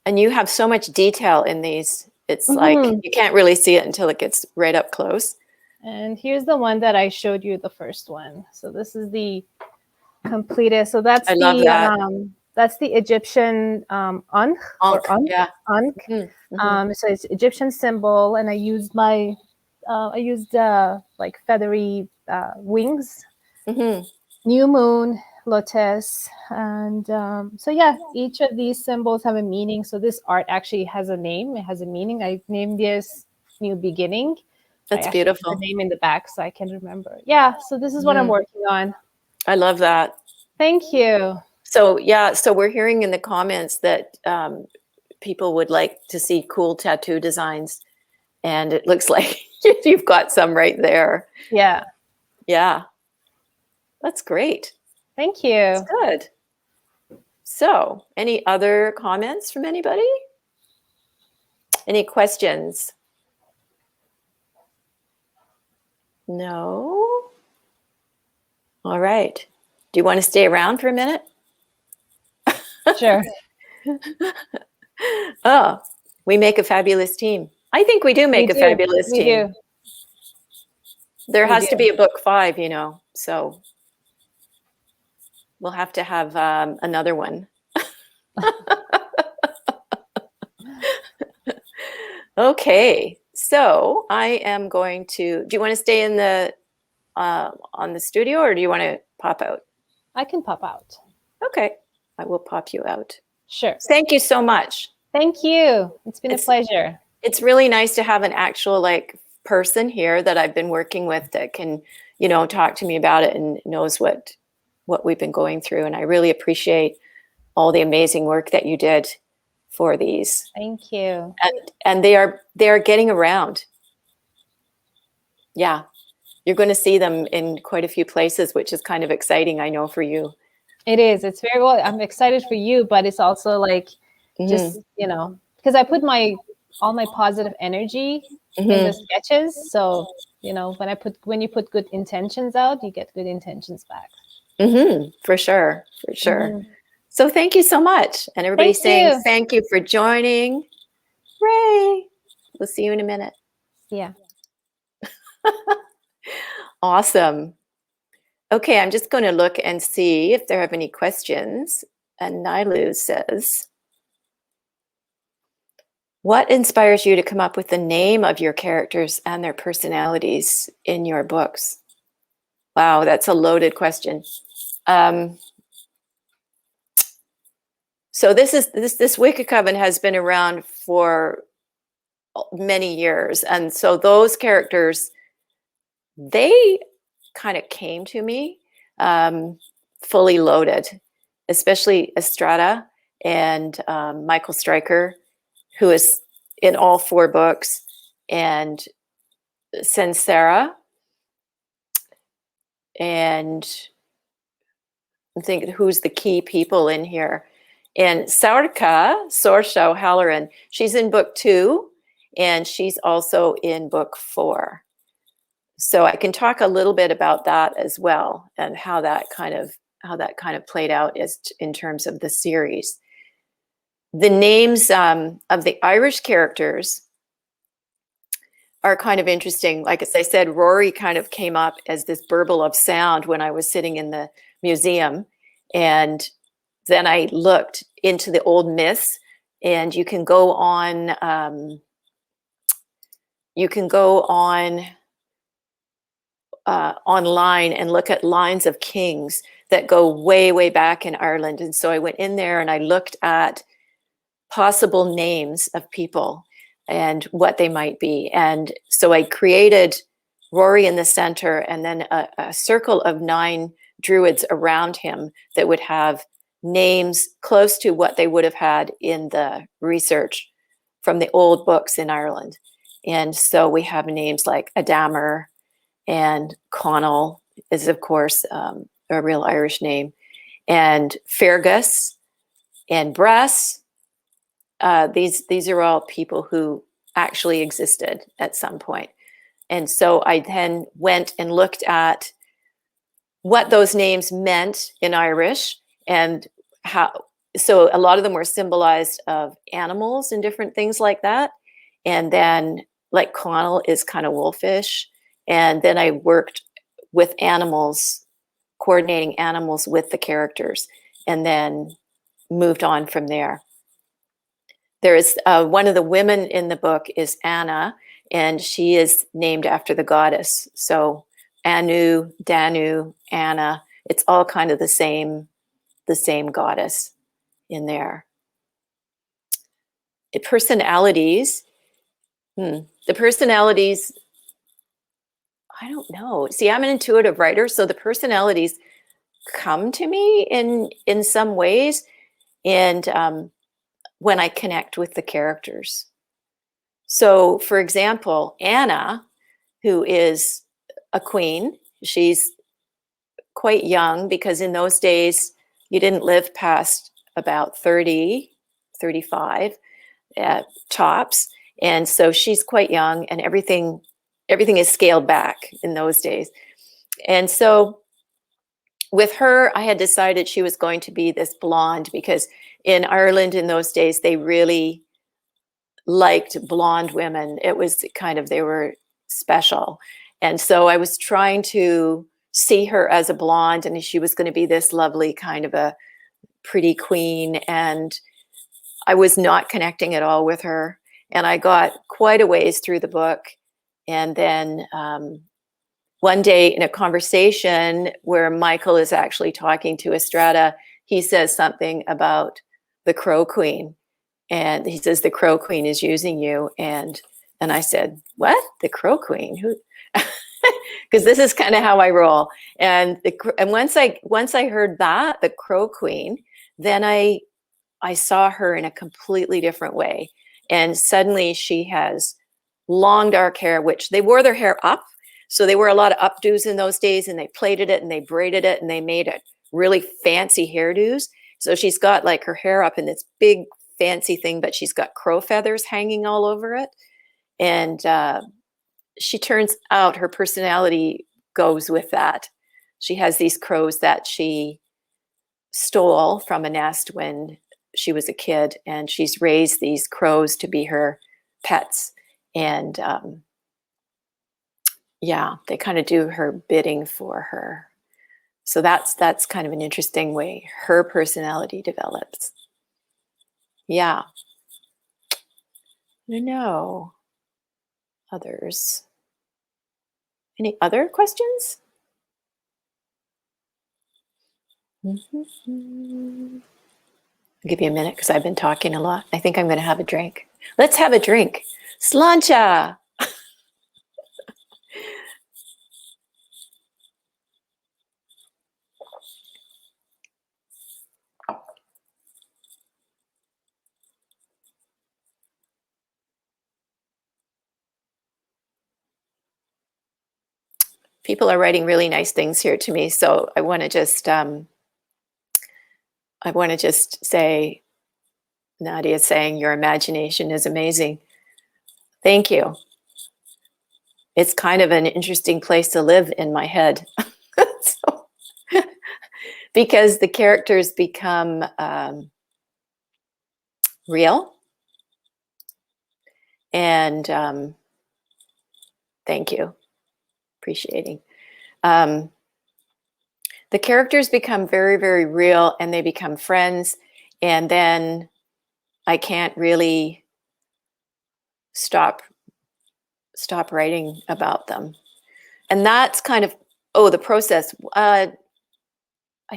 you have so much detail in these. It's like Mhm. you can't really see it until it gets right up close. And here's the one that I showed you, the first one. So this is the completed. So I love that. that's the Egyptian Ankh or Ankh. Yeah. Ankh. Mhm. Mhm. So it's Egyptian symbol, and I used like feathery wings, Mhm. new moon, lotus, and so yeah, each of these symbols have a meaning. So this art actually has a name. It has a meaning. I named this New Beginning. I That's actually put the beautiful. name in the back so I can remember. Yeah, so this is what I'm Mhm. working on. I love that. Thank you. So yeah, so we're hearing in the comments that people would like to see cool tattoo designs, and it looks like you've got some right there. Yeah, Yeah, that's great. thank That's you. good. So, any other comments from anybody? Any questions? No? All right. Do you want to stay around for a minute? Sure. Oh, we make a fabulous team. I think we do make We a do. fabulous We team. do. There We has to do. be a book 5, you know, so we'll have to have another one. Okay, so I am going to. Do you want to stay in the on the studio, or do you want to pop out? I can pop out. Okay, I will pop you out. Sure. Thank you so much. Thank you. It's been a It's pleasure. it's really nice to have an actual like person here that I've been working with that can, you know, talk to me about it and knows what we've been going through. And I really appreciate all the amazing work that you did for these. Thank you. And they are getting around. Yeah. You're going to see them in quite a few places, which is kind of exciting, I know, for you. It is. It's very well. I'm excited for you, but it's also like Mhm. just, because I put all my positive energy in the Mhm. sketches. So, when you put good intentions out, you get good intentions back. Mhm. For sure. For sure. Mhm. So thank you so much. And everybody's Thank saying you. thank you for joining. Ray. We'll see you in a minute. Yeah. Awesome. Okay, I'm just going to look and see if there have any questions. And Nilu says, what inspires you to come up with the name of your characters and their personalities in your books? Wow, that's a loaded question. So this Wicked Coven has been around for many years, and so those characters, they kind of came to me fully loaded, especially Estrada and Michael Stryker, who is in all 4 books, and Sensera, and I'm thinking who's the key people in here. And Sorsha O'Halloran, she's in book 2, and she's also in book 4. So I can talk a little bit about that as well, and how that kind of played out in terms of the series. The names of the Irish characters are kind of interesting. Like as I said, Rory kind of came up as this burble of sound when I was sitting in the museum, and then I looked into the old myths, and you can go on online and look at lines of kings that go way, way back in Ireland. And so I went in there and I looked at possible names of people and what they might be. And so I created Rory in the center, and then a circle of 9 druids around him that would have names close to what they would have had in the research from the old books in Ireland. And so we have names like Adamar, and Connell is, of course, a real Irish name, and Fergus and Bress. These are all people who actually existed at some point. And so I then went and looked at what those names meant in Irish, and how. So a lot of them were symbolized of animals and different things like that. And then, like, Connell is kind of wolfish. And then I worked with animals, coordinating animals with the characters, and then moved on from there. There is one of the women in the book is Anna, and she is named after the goddess. So Anu, Danu, Anna, it's all kind of the same goddess in there. The personalities, I don't know. See, I'm an intuitive writer, so the personalities come to me in some ways, and when I connect with the characters. So, for example, Anna, who is a queen, she's quite young, because in those days you didn't live past about 30, 35 tops, and so she's quite young, and everything is scaled back in those days. And so with her, I had decided she was going to be this blonde, because in Ireland in those days, they really liked blonde women. It was kind of, they were special. And so I was trying to see her as a blonde, and she was going to be this lovely kind of a pretty queen. And I was not connecting at all with her. And I got quite a ways through the book. And then one day in a conversation where Michael is actually talking to Estrada, he says something about the Crow Queen. And he says, the Crow Queen is using you. And I said, what? The Crow Queen? Who? Because this is kind of how I roll. And once I heard that, the Crow Queen, then I saw her in a completely different way. And suddenly she has long dark hair, which they wore their hair up. So they wore a lot of updos in those days, and they plaited it and they braided it and they made it really fancy hairdos. So she's got like her hair up in this big fancy thing, but she's got crow feathers hanging all over it. And she turns out her personality goes with that. She has these crows that she stole from a nest when she was a kid, and she's raised these crows to be her pets. And yeah, they kind of do her bidding for her. So that's kind of an interesting way her personality develops. Yeah. I don't know. Others. Any other questions? I'll give you a minute because I've been talking a lot. I think I'm going to have a drink. Let's have a drink. Slancha. People are writing really nice things here to me, so I want to just say, Nadia is saying your imagination is amazing. Thank you. It's kind of an interesting place to live in my head. So, because the characters become real. And thank you. Appreciating. The characters become very, very real and they become friends. And then I can't really stop writing about them. And that's kind of, the process. I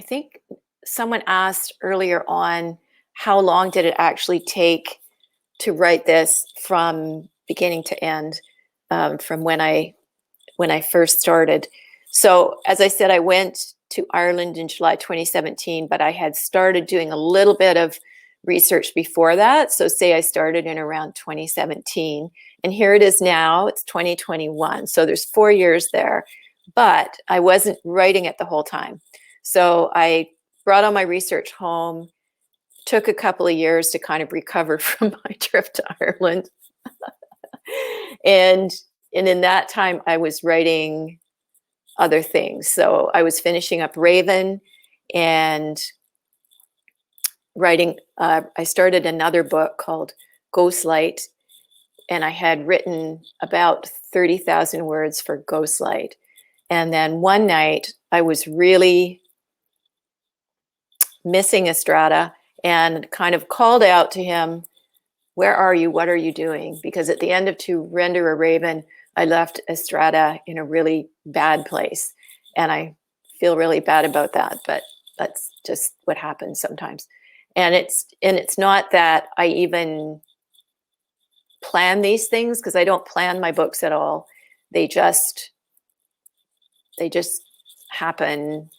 think someone asked earlier on, how long did it actually take to write this from beginning to end, from when I first started. So as I said, I went to Ireland in July 2017, but I had started doing a little bit of research before that. So say I started in around 2017, and here it is now, it's 2021. So there's 4 years there, but I wasn't writing it the whole time. So I brought all my research home, took a couple of years to kind of recover from my trip to Ireland. And in that time, I was writing other things. So I was finishing up Raven and writing. I started another book called Ghostlight, and I had written about 30,000 words for Ghostlight. And then one night, I was really missing Estrada and kind of called out to him, "Where are you? What are you doing?" Because at the end of To Render a Raven, I left Estrada in a really bad place. And I feel really bad about that, but that's just what happens sometimes. And it's not that I even plan these things, because I don't plan my books at all. They just happen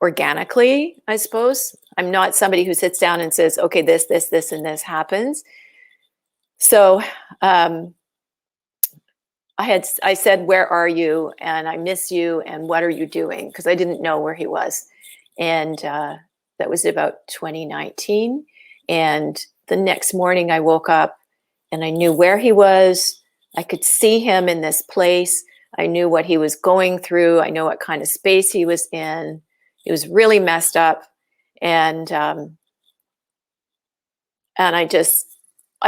organically, I suppose. I'm not somebody who sits down and says, okay, this, and this happens. So I said, "Where are you?" and "I miss you," and "What are you doing?" because I didn't know where he was. And that was about 2019. And the next morning I woke up and I knew where he was. I could see him in this place. I knew what he was going through. I know what kind of space he was in. He was really messed up. And I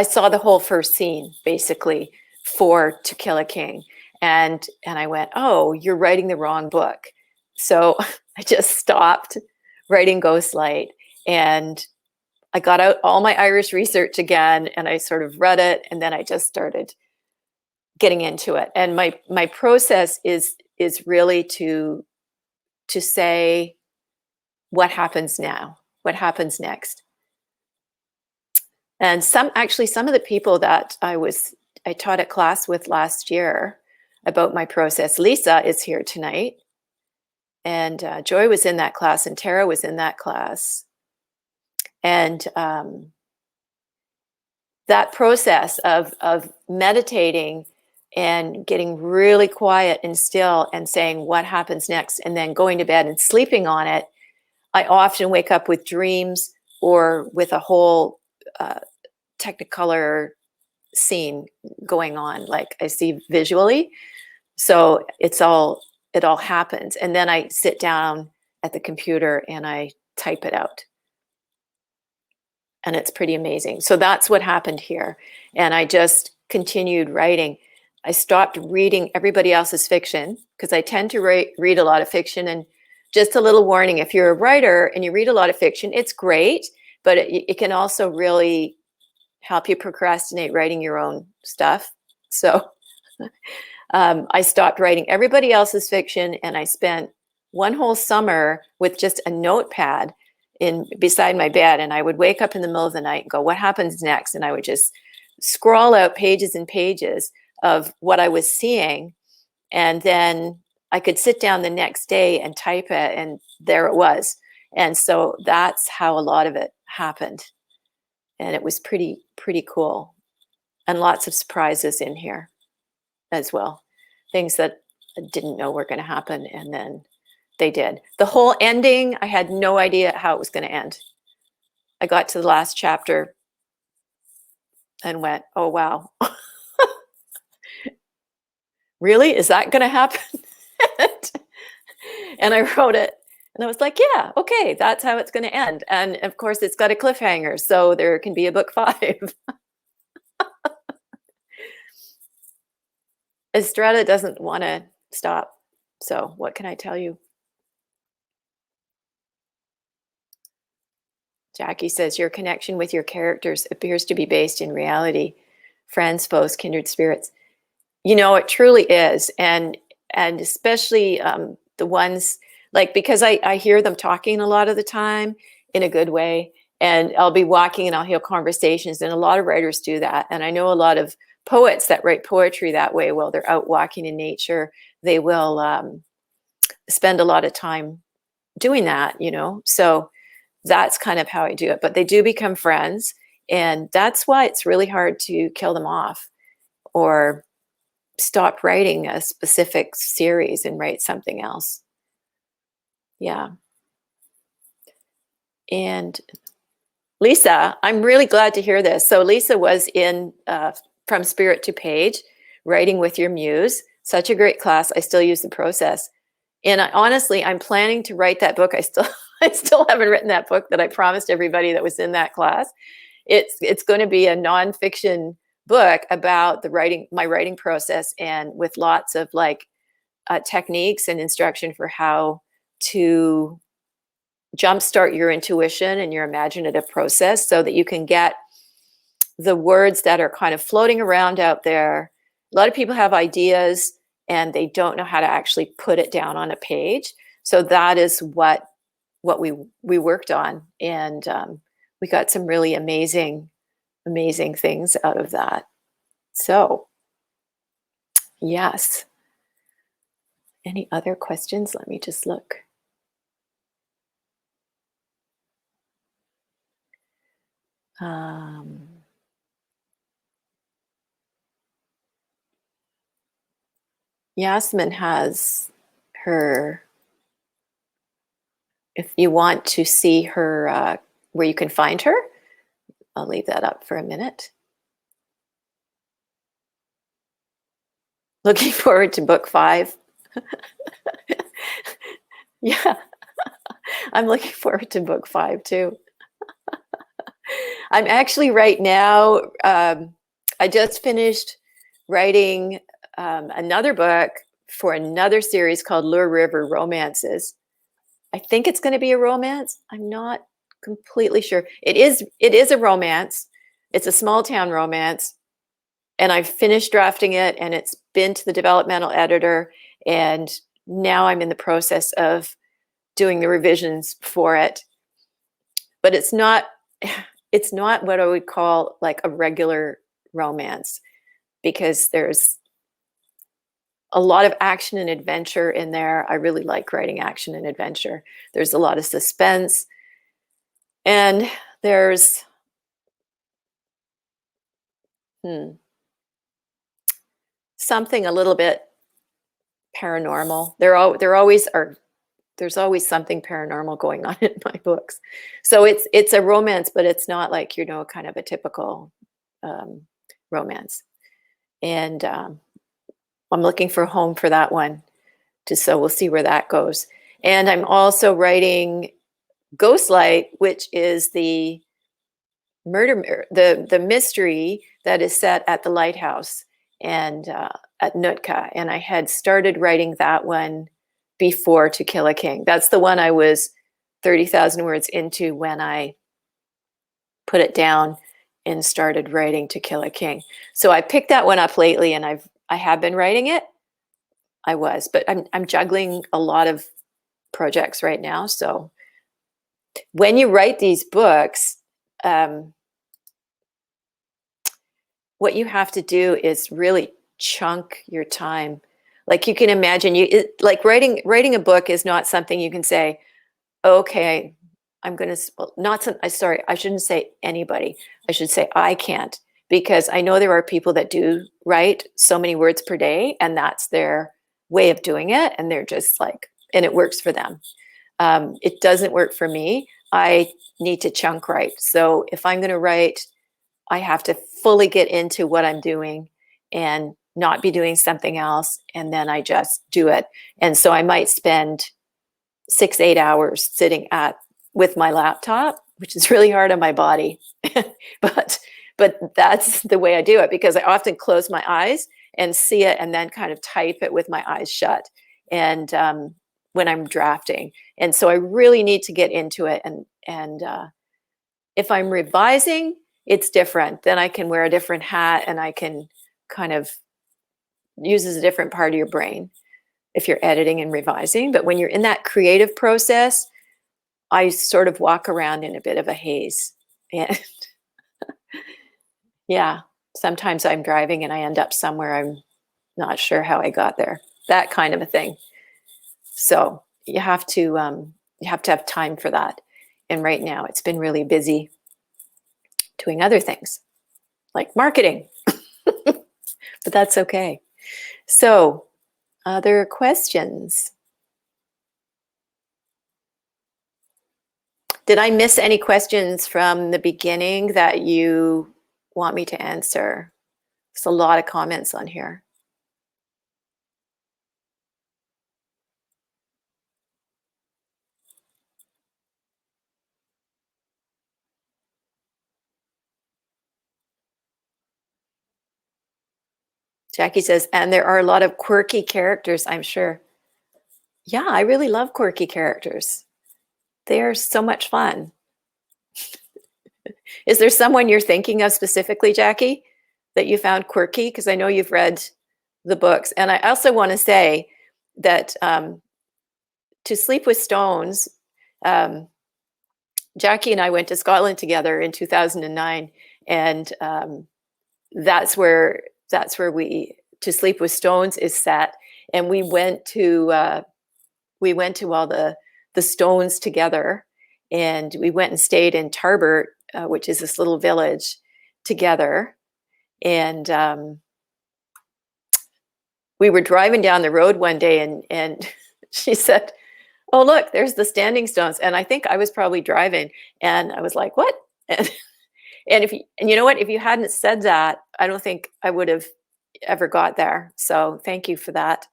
saw the whole first scene basically for To Kill a King. And I went, "Oh, you're writing the wrong book." So I just stopped writing Ghostlight, and I got out all my Irish research again, and I sort of read it, and then I just started getting into it. And my process is really to say, what happens now? What happens next? And some of the people that I taught a class with last year about my process, Lisa is here tonight, and Joy was in that class, and Tara was in that class. And that process of meditating and getting really quiet and still and saying what happens next, and then going to bed and sleeping on it, I often wake up with dreams or with a whole Technicolor scene going on, like I see visually. So it all happens, and then I sit down at the computer and I type it out, and it's pretty amazing. So that's what happened here, and I just continued writing. I stopped reading everybody else's fiction because I tend to read a lot of fiction. And just a little warning, if you're a writer and you read a lot of fiction, it's great, but it can also really help you procrastinate writing your own stuff. So I stopped writing everybody else's fiction, and I spent one whole summer with just a notepad beside my bed, and I would wake up in the middle of the night and go, what happens next? And I would just scroll out pages and pages of what I was seeing, and then I could sit down the next day and type it, and there it was. And so that's how a lot of it happened, and it was pretty cool, and lots of surprises in here as well, things that I didn't know were going to happen, and then they did. The whole ending, I had no idea how it was going to end. I got to the last chapter and went, oh wow. Really? Is that going to happen? And I wrote it, and I was like, yeah, okay, that's how it's going to end. And of course, it's got a cliffhanger, so there can be a book 5. Estrada doesn't want to stop, so what can I tell you? Jackie says, your connection with your characters appears to be based in reality. Friends, foes, kindred spirits. You know, it truly is. And especially the ones, like, because I hear them talking a lot of the time in a good way. And I'll be walking and I'll hear conversations. And a lot of writers do that. And I know a lot of poets that write poetry that way while they're out walking in nature. They will spend a lot of time doing that, you know. So that's kind of how I do it. But they do become friends. And that's why it's really hard to kill them off or stop writing a specific series and write something else. Yeah. And Lisa, I'm really glad to hear this. So Lisa was in From Spirit to Page, Writing with Your Muse. Such a great class. I still use the process. And honestly, I'm planning to write that book. I still haven't written that book that I promised everybody that was in that class. It's going to be a nonfiction book about my writing process, and with lots of techniques and instruction for how to jumpstart your intuition and your imaginative process so that you can get the words that are kind of floating around out there. A lot of people have ideas and they don't know how to actually put it down on a page. So that is what we worked on, and we got some really amazing things out of that. So yes. Any other questions? Let me just look. Yasmin has her, if you want to see her, where you can find her, I'll leave that up for a minute. Looking forward to book 5. Yeah, I'm looking forward to book 5 too. I'm actually right now, I just finished writing another book for another series called Lure River Romances. I think it's going to be a romance. I'm not completely sure. It is a romance. It's a small town romance. And I've finished drafting it, and it's been to the developmental editor. And now I'm in the process of doing the revisions for it. But it's not what I would call like a regular romance, because there's a lot of action and adventure in there. I really like writing action and adventure. There's a lot of suspense, and there's something a little bit paranormal. There's always something paranormal going on in my books. So it's a romance, but it's not like, you know, kind of a typical romance. And I'm looking for a home for that one. So we'll see where that goes. And I'm also writing Ghostlight, which is the murder, the mystery that is set at the lighthouse. and at Nootka, and I had started writing that one before To Kill a King. That's the one I was 30,000 words into when I put it down and started writing To Kill a King. So I picked that one up lately, and I have been writing it. But I'm juggling a lot of projects right now. So when you write these books, what you have to do is really chunk your time. Like you can imagine, like writing a book is not something you can say, okay, I'm going to, well, not some, sorry, I shouldn't say anybody. I should say I can't, because I know there are people that do write so many words per day, and that's their way of doing it. And they're just like, and it works for them. It doesn't work for me. I need to chunk write. So if I'm going to write, I have to fully get into what I'm doing and not be doing something else. And then I just do it. And so I might spend 6-8 hours sitting with my laptop, which is really hard on my body. but that's the way I do it, because I often close my eyes and see it and then kind of type it with my eyes shut. And when I'm drafting. And so I really need to get into it. And if I'm revising, it's different. Then I can wear a different hat, and I can kind of uses a different part of your brain if you're editing and revising. But when you're in that creative process, I sort of walk around in a bit of a haze. And yeah, sometimes I'm driving and I end up somewhere I'm not sure how I got there. That kind of a thing. So you have to have time for that. And right now it's been really busy doing other things like marketing, but that's okay. So other questions? Did I miss any questions from the beginning that you want me to answer? There's a lot of comments on here. Jackie says, and there are a lot of quirky characters, I'm sure. Yeah, I really love quirky characters. They're so much fun. Is there someone you're thinking of specifically, Jackie, that you found quirky? Because I know you've read the books. And I also want to say that To Sleep with Stones, Jackie and I went to Scotland together in 2009. And that's where To Sleep with Stones is set. And we went to all the Stones together, and we went and stayed in Tarbert, which is this little village, together. And we were driving down the road one day, and she said, "Oh, look, there's the Standing Stones." And I think I was probably driving, and I was like, "What?" And you know what? If you hadn't said that, I don't think I would have ever got there. So thank you for that.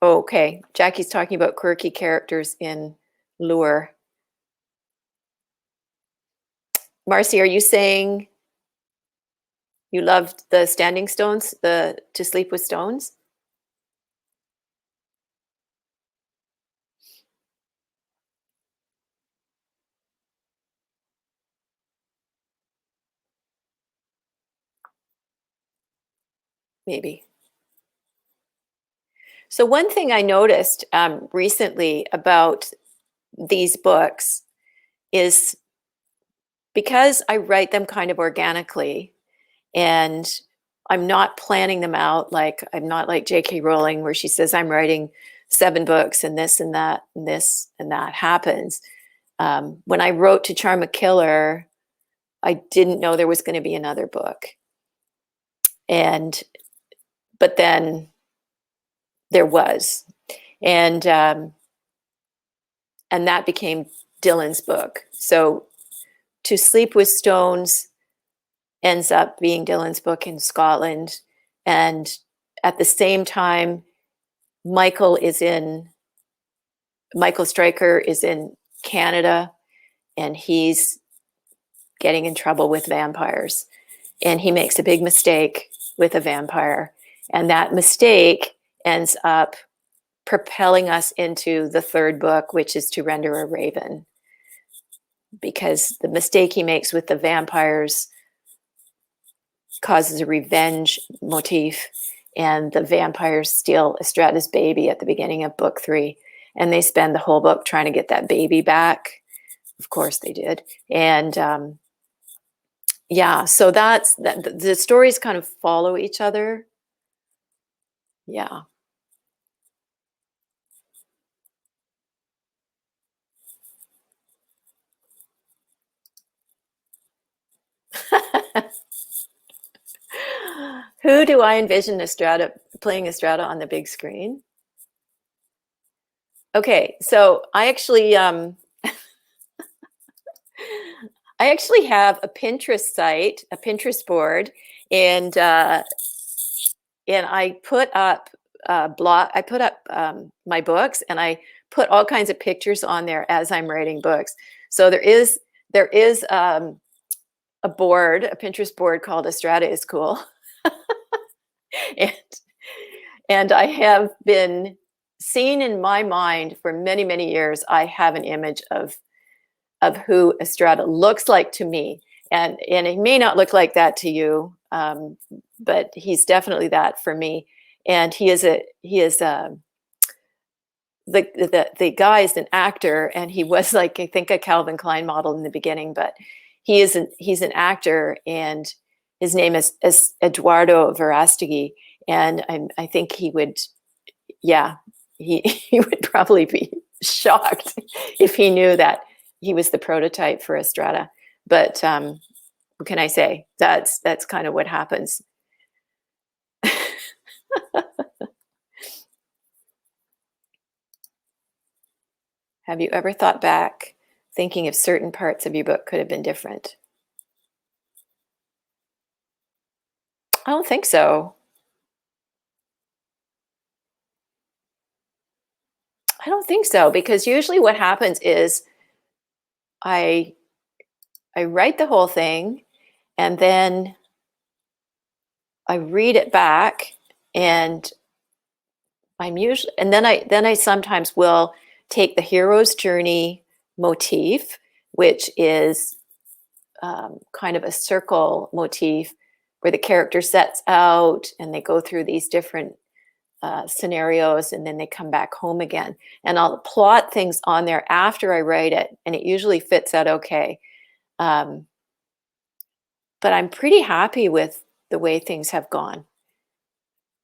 Okay, Jackie's talking about quirky characters in Lure. Marcy, are you saying you loved the Standing Stones, the To Sleep with Stones? Maybe. So one thing I noticed recently about these books is, because I write them kind of organically, and I'm not planning them out. Like, I'm not like J.K. Rowling, where she says, I'm writing 7 books and this and that and this and that happens. When I wrote To Charm a Killer, I didn't know there was going to be another book. But then there was. And that became Dylan's book. So To Sleep with Stones ends up being Dylan's book in Scotland. And at the same time, Michael Stryker is in Canada, and he's getting in trouble with vampires. and he makes a big mistake with a vampire. And that mistake ends up propelling us into the third book, which is To Render a Raven. Because the mistake he makes with the vampires causes a revenge motif, and the vampires steal Estrada's baby at the beginning of book 3. And they spend the whole book trying to get that baby back. Of course they did. And yeah, so that's that. The stories kind of follow each other. Yeah. Who do I envision playing Estrada on the big screen? Okay, so I actually have a Pinterest site, a Pinterest board, and I put up my books, and I put all kinds of pictures on there as I'm writing books. So there is a Pinterest board called Estrada is Cool. and I have been seen in my mind for many, many years. I have an image of who Estrada looks like to me, and it may not look like that to you, but he's definitely that for me. And the guy is an actor, and he was like, I think, a Calvin Klein model in the beginning, but he's an actor, and his name is Eduardo Verástegui, and I think he would, yeah, he would probably be shocked if he knew that he was the prototype for Estrada. But what can I say? That's kind of what happens. Have you ever thought back, thinking if certain parts of your book could have been different? I don't think so. I don't think so, because usually what happens is I write the whole thing, and then I read it back, and then I sometimes will take the hero's journey motif, which is kind of a circle motif where the character sets out and they go through these different scenarios, and then they come back home again. And I'll plot things on there after I write it, and it usually fits out okay. But I'm pretty happy with the way things have gone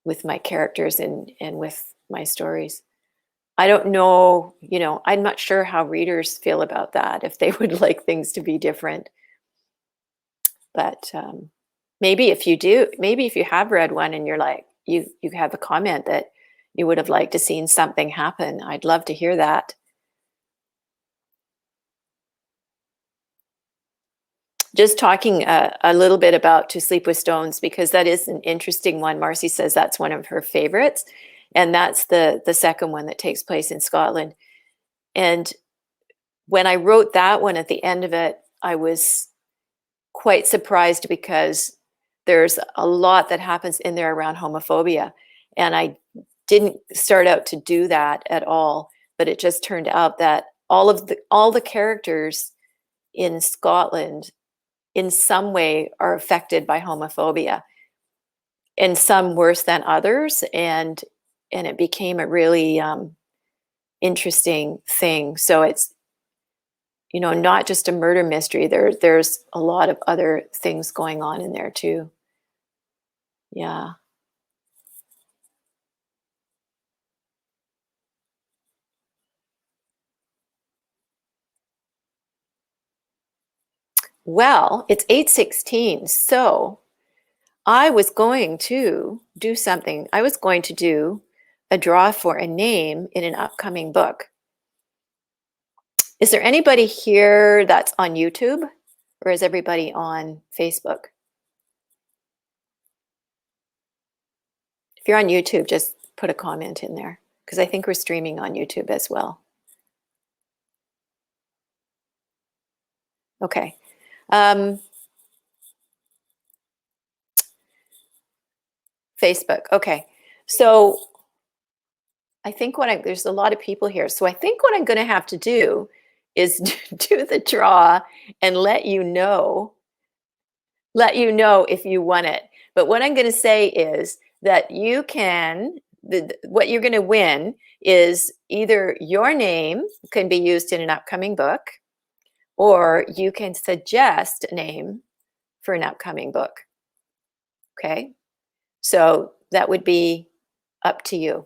with my characters and with my stories. I don't know, I'm not sure how readers feel about that, if they would like things to be different. But maybe if you have read one and you're like, you have a comment that you would have liked to seen something happen, I'd love to hear that. Just talking a little bit about To Sleep with Stones, because that is an interesting one. Marcy says that's one of her favorites, and that's the second one that takes place in Scotland. And when I wrote that one, at the end of it, I was quite surprised, because there's a lot that happens in there around homophobia, and I didn't start out to do that at all, but it just turned out that all the characters in Scotland in some way are affected by homophobia, and some worse than others, and it became a really interesting thing. So it's not just a murder mystery. There's a lot of other things going on in there too. Yeah. Well, it's 8:16, so I was going to do something. I was going to do a draw for a name in an upcoming book. Is there anybody here that's on YouTube, or is everybody on Facebook? If you're on YouTube, just put a comment in there, because I think we're streaming on YouTube as well. Okay. Facebook. Okay. So I think there's a lot of people here. So I think what I'm going to have to do is do the draw and let you know if you won it. But what I'm going to say is that you can, what you're going to win is either your name can be used in an upcoming book, or you can suggest a name for an upcoming book. Okay. So that would be up to you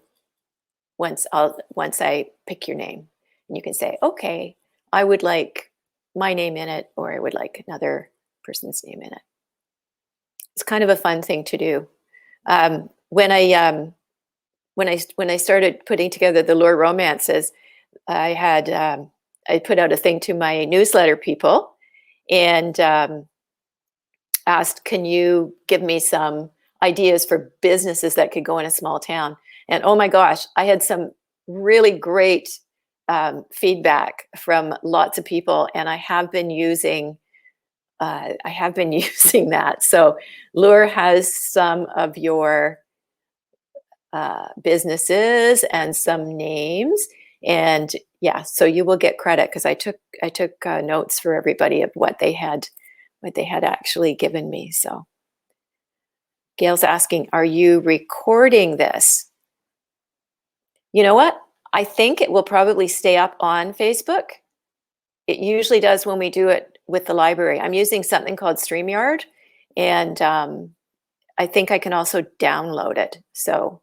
once I pick your name. And you can say, okay, I would like my name in it, or I would like another person's name in it. It's kind of a fun thing to do. When I started putting together the Lure romances, I put out a thing to my newsletter people and asked, can you give me some ideas for businesses that could go in a small town? And oh my gosh, I had some really great feedback from lots of people, and I have been using that. So Lure has some of your businesses and some names, and yeah, so you will get credit because I took notes for everybody of what they had actually given me. So Gail's asking, are you recording this? You know what? I think it will probably stay up on Facebook. It usually does when we do it with the library. I'm using something called StreamYard, and I think I can also download it. So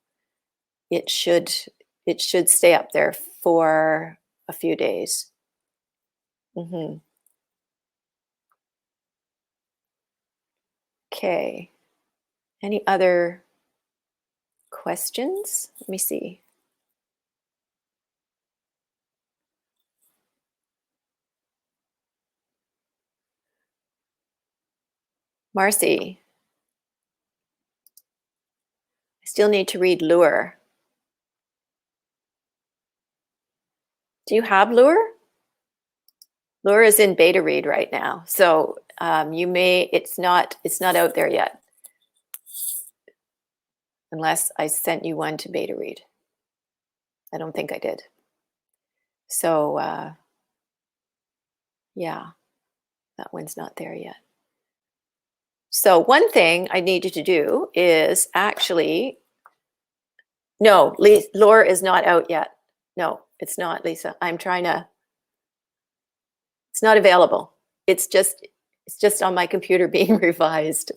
it should stay up there for a few days. Mm-hmm. Okay. Any other questions? Let me see. Marcy, I still need to read Lure. Do you have Lure? Lure is in beta read right now, so it's not out there yet, unless I sent you one to beta read. I don't think I did. So yeah, that one's not there yet. So one thing I need you to do is actually, no, Lure is not out yet. No, it's not, Lisa. It's not available. It's just on my computer being revised.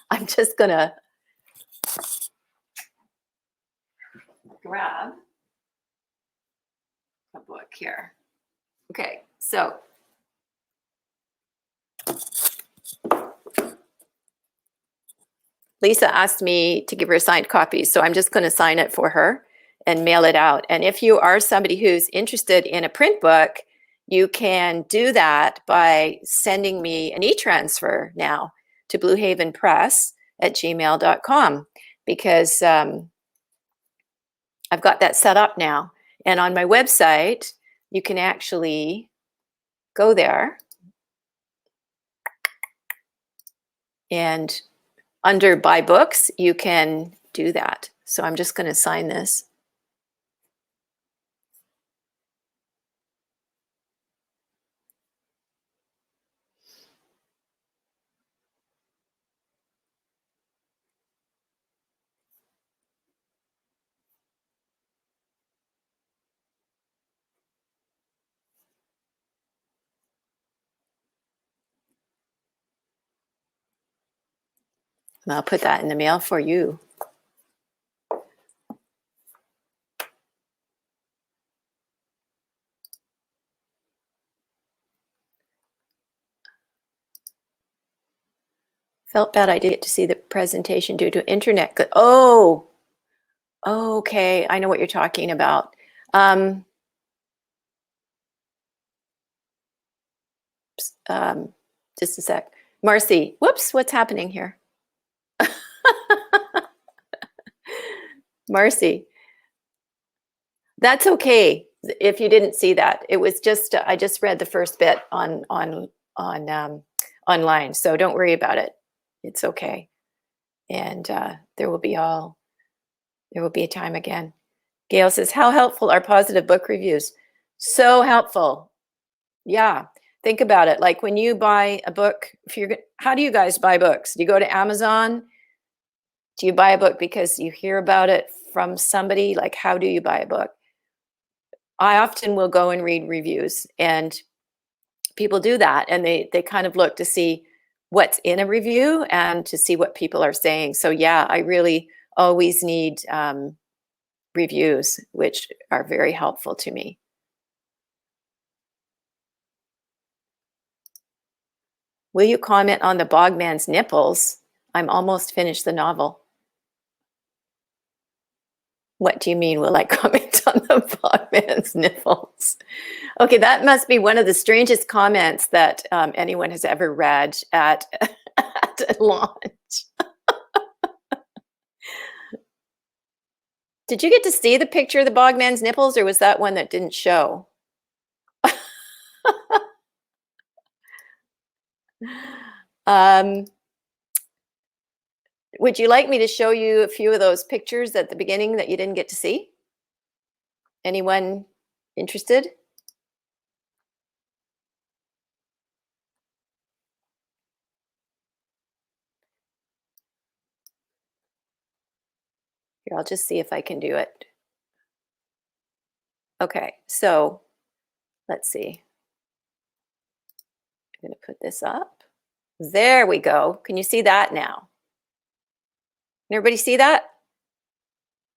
I'm just gonna grab a book here. Okay, so Lisa asked me to give her a signed copy, so I'm just going to sign it for her and mail it out. And if you are somebody who's interested in a print book, you can do that by sending me an e-transfer now to bluehavenpress@gmail.com, because I've got that set up now. And on my website, you can actually go there and under buy books, you can do that. So I'm just going to sign this. And I'll put that in the mail for you. Felt bad I didn't get to see the presentation due to internet. Oh, okay. I know what you're talking about. Just a sec. Marcy, whoops, what's happening here? Marcy, that's okay if you didn't see that. It was just, I just read the first bit online, so don't worry about it. It's okay. And there will be a time again. Gail says, how helpful are positive book reviews? So helpful. Yeah. Think about it. Like when you buy a book, how do you guys buy books? Do you go to Amazon? Do you buy a book because you hear about it from somebody? Like, how do you buy a book? I often will go and read reviews, and people do that, and they kind of look to see what's in a review and to see what people are saying. So yeah, I really always need reviews, which are very helpful to me. Will you comment on the Bogman's nipples? I'm almost finished the novel. What do you mean, will I comment on the Bogman's nipples? Okay, that must be one of the strangest comments that anyone has ever read at launch. Did you get to see the picture of the Bogman's nipples, or was that one that didn't show? Would you like me to show you a few of those pictures at the beginning that you didn't get to see? Anyone interested? Here, I'll just see if I can do it. Okay, so let's see. I'm going to put this up. There we go. Can you see that now? Can everybody see that?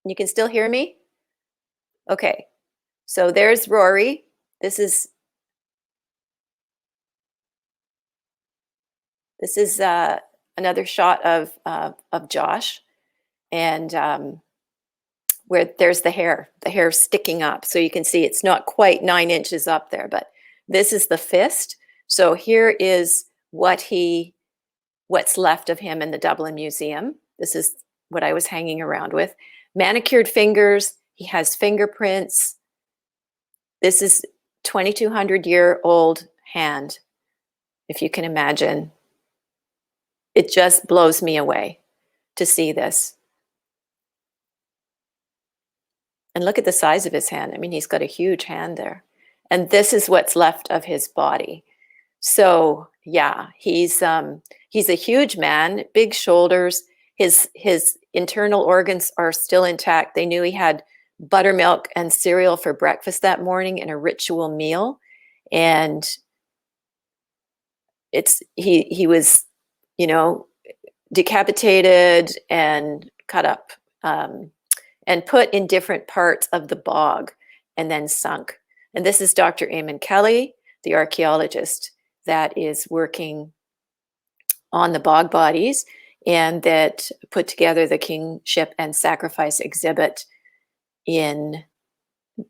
You can still hear me? Okay, so there's Rory. This is another shot of Josh, and where there's the hair sticking up. So you can see it's not quite 9 inches up there, but this is the fist. So here is what's left of him in the Dublin Museum. This is what I was hanging around with. Manicured fingers, he has fingerprints. This is 2,200-year-old hand, if you can imagine. It just blows me away to see this. And look at the size of his hand. I mean, he's got a huge hand there. And this is what's left of his body. So yeah, he's a huge man, big shoulders. His internal organs are still intact. They knew he had buttermilk and cereal for breakfast that morning in a ritual meal. And he was, you know, decapitated and cut up and put in different parts of the bog and then sunk. And this is Dr. Eamon Kelly, the archaeologist that is working on the bog bodies and that put together the Kingship and Sacrifice exhibit in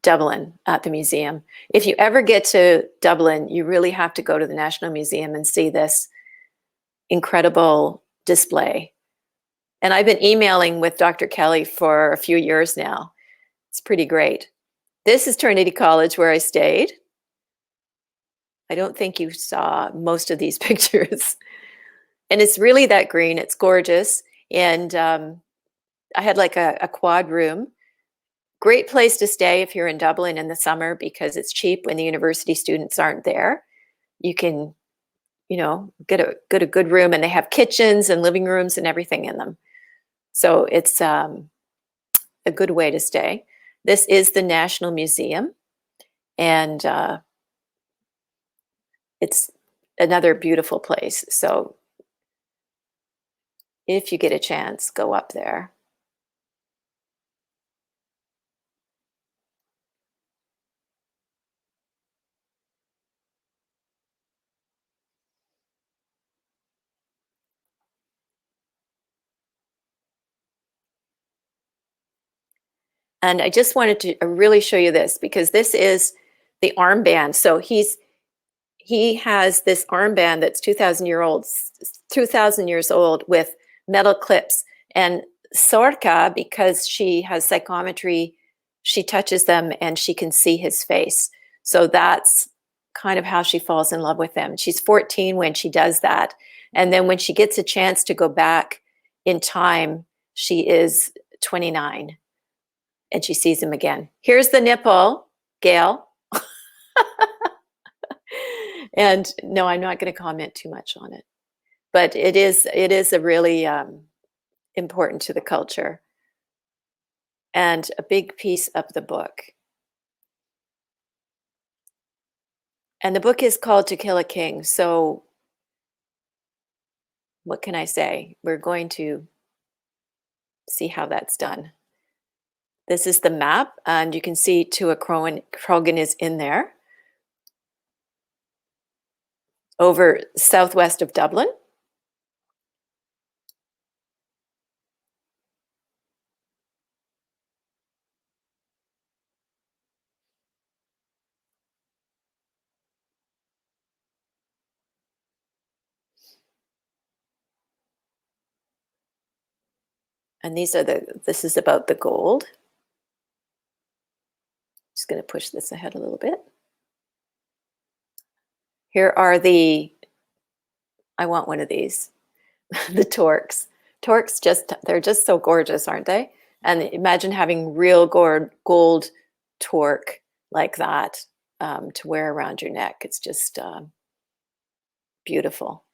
Dublin at the museum. If you ever get to Dublin, you really have to go to the National Museum and see this incredible display. And I've been emailing with Dr. Kelly for a few years now. It's pretty great. This is Trinity College where I stayed. I don't think you saw most of these pictures. And it's really that green. It's gorgeous. And I had like a quad room. Great place to stay if you're in Dublin in the summer because it's cheap when the university students aren't there. You can, you know, get a good room, and they have kitchens and living rooms and everything in them. So it's a good way to stay. This is the National Museum, and it's another beautiful place. So if you get a chance, go up there. And I just wanted to really show you this because this is the armband. So he has this armband that's 2,000 years old with metal clips. And Sorcha, because she has psychometry, she touches them and she can see his face. So that's kind of how she falls in love with him. She's 14 when she does that. And then when she gets a chance to go back in time, she is 29 and she sees him again. Here's the nipple, Gail. And no, I'm not going to comment too much on it, but it is a really important to the culture and a big piece of the book. And the book is called To Kill a King. So what can I say? We're going to see how that's done. This is the map, and you can see Croghan is in there, over southwest of Dublin. And this is about the gold. Just going to push this ahead a little bit. Here are I want one of these, the torques. Torques they're just so gorgeous, aren't they? And imagine having real gold torque like that to wear around your neck. It's just beautiful.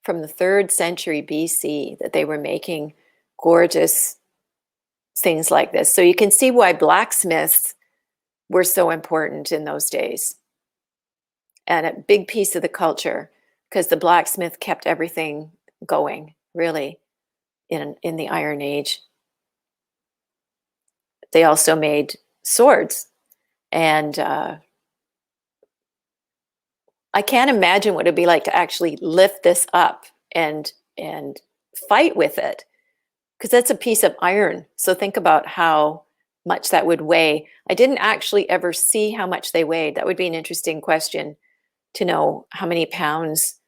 From the 3rd century BC that they were making gorgeous things like this. So you can see why blacksmiths were so important in those days. And a big piece of the culture, because the blacksmith kept everything going, really, in the Iron Age. They also made swords. And I can't imagine what it'd be like to actually lift this up and fight with it, because that's a piece of iron. So think about how much that would weigh. I didn't actually ever see how much they weighed. That would be an interesting question, to know how many pounds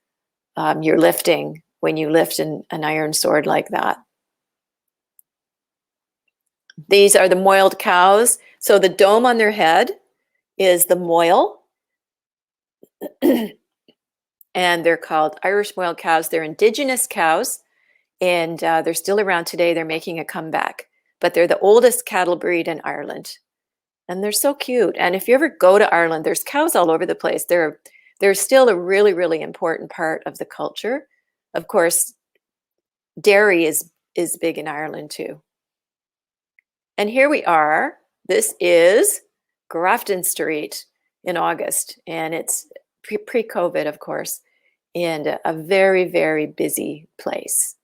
you're lifting when you lift an iron sword like that. These are the moiled cows. So the dome on their head is the moil. And they're called Irish moiled cows. They're indigenous cows, and they're still around today. They're making a comeback, but they're the oldest cattle breed in Ireland. And they're so cute. And if you ever go to Ireland, there's cows all over the place. They're still a really, really important part of the culture. Of course, dairy is big in Ireland too. And here we are. This is Grafton Street in August, and it's pre-COVID, of course, and a very, very busy place.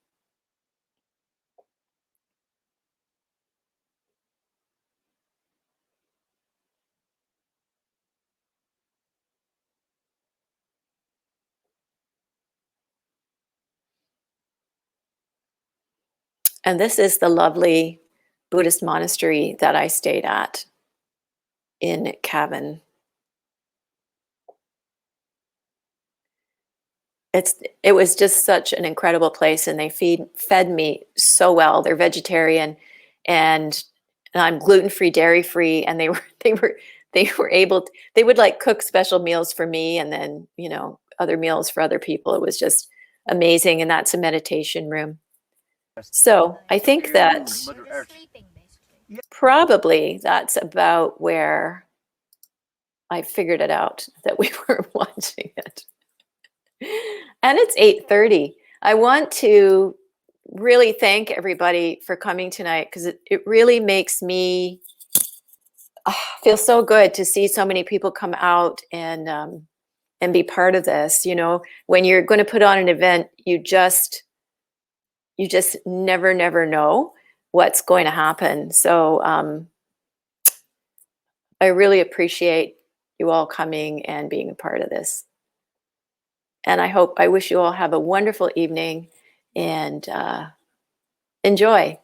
And this is the lovely Buddhist monastery that I stayed at in Cavan. It was just such an incredible place, and they fed me so well. They're vegetarian, and I'm gluten-free, dairy-free, and they would like cook special meals for me, and then, you know, other meals for other people. It was just amazing, and that's a meditation room. So I think that probably that's about where I figured it out that we were watching it. And it's 8:30. I want to really thank everybody for coming tonight, because it really makes me feel so good to see so many people come out and be part of this. You know, when you're going to put on an event, you just never know what's going to happen. So I really appreciate you all coming and being a part of this. And I wish you all have a wonderful evening, and enjoy.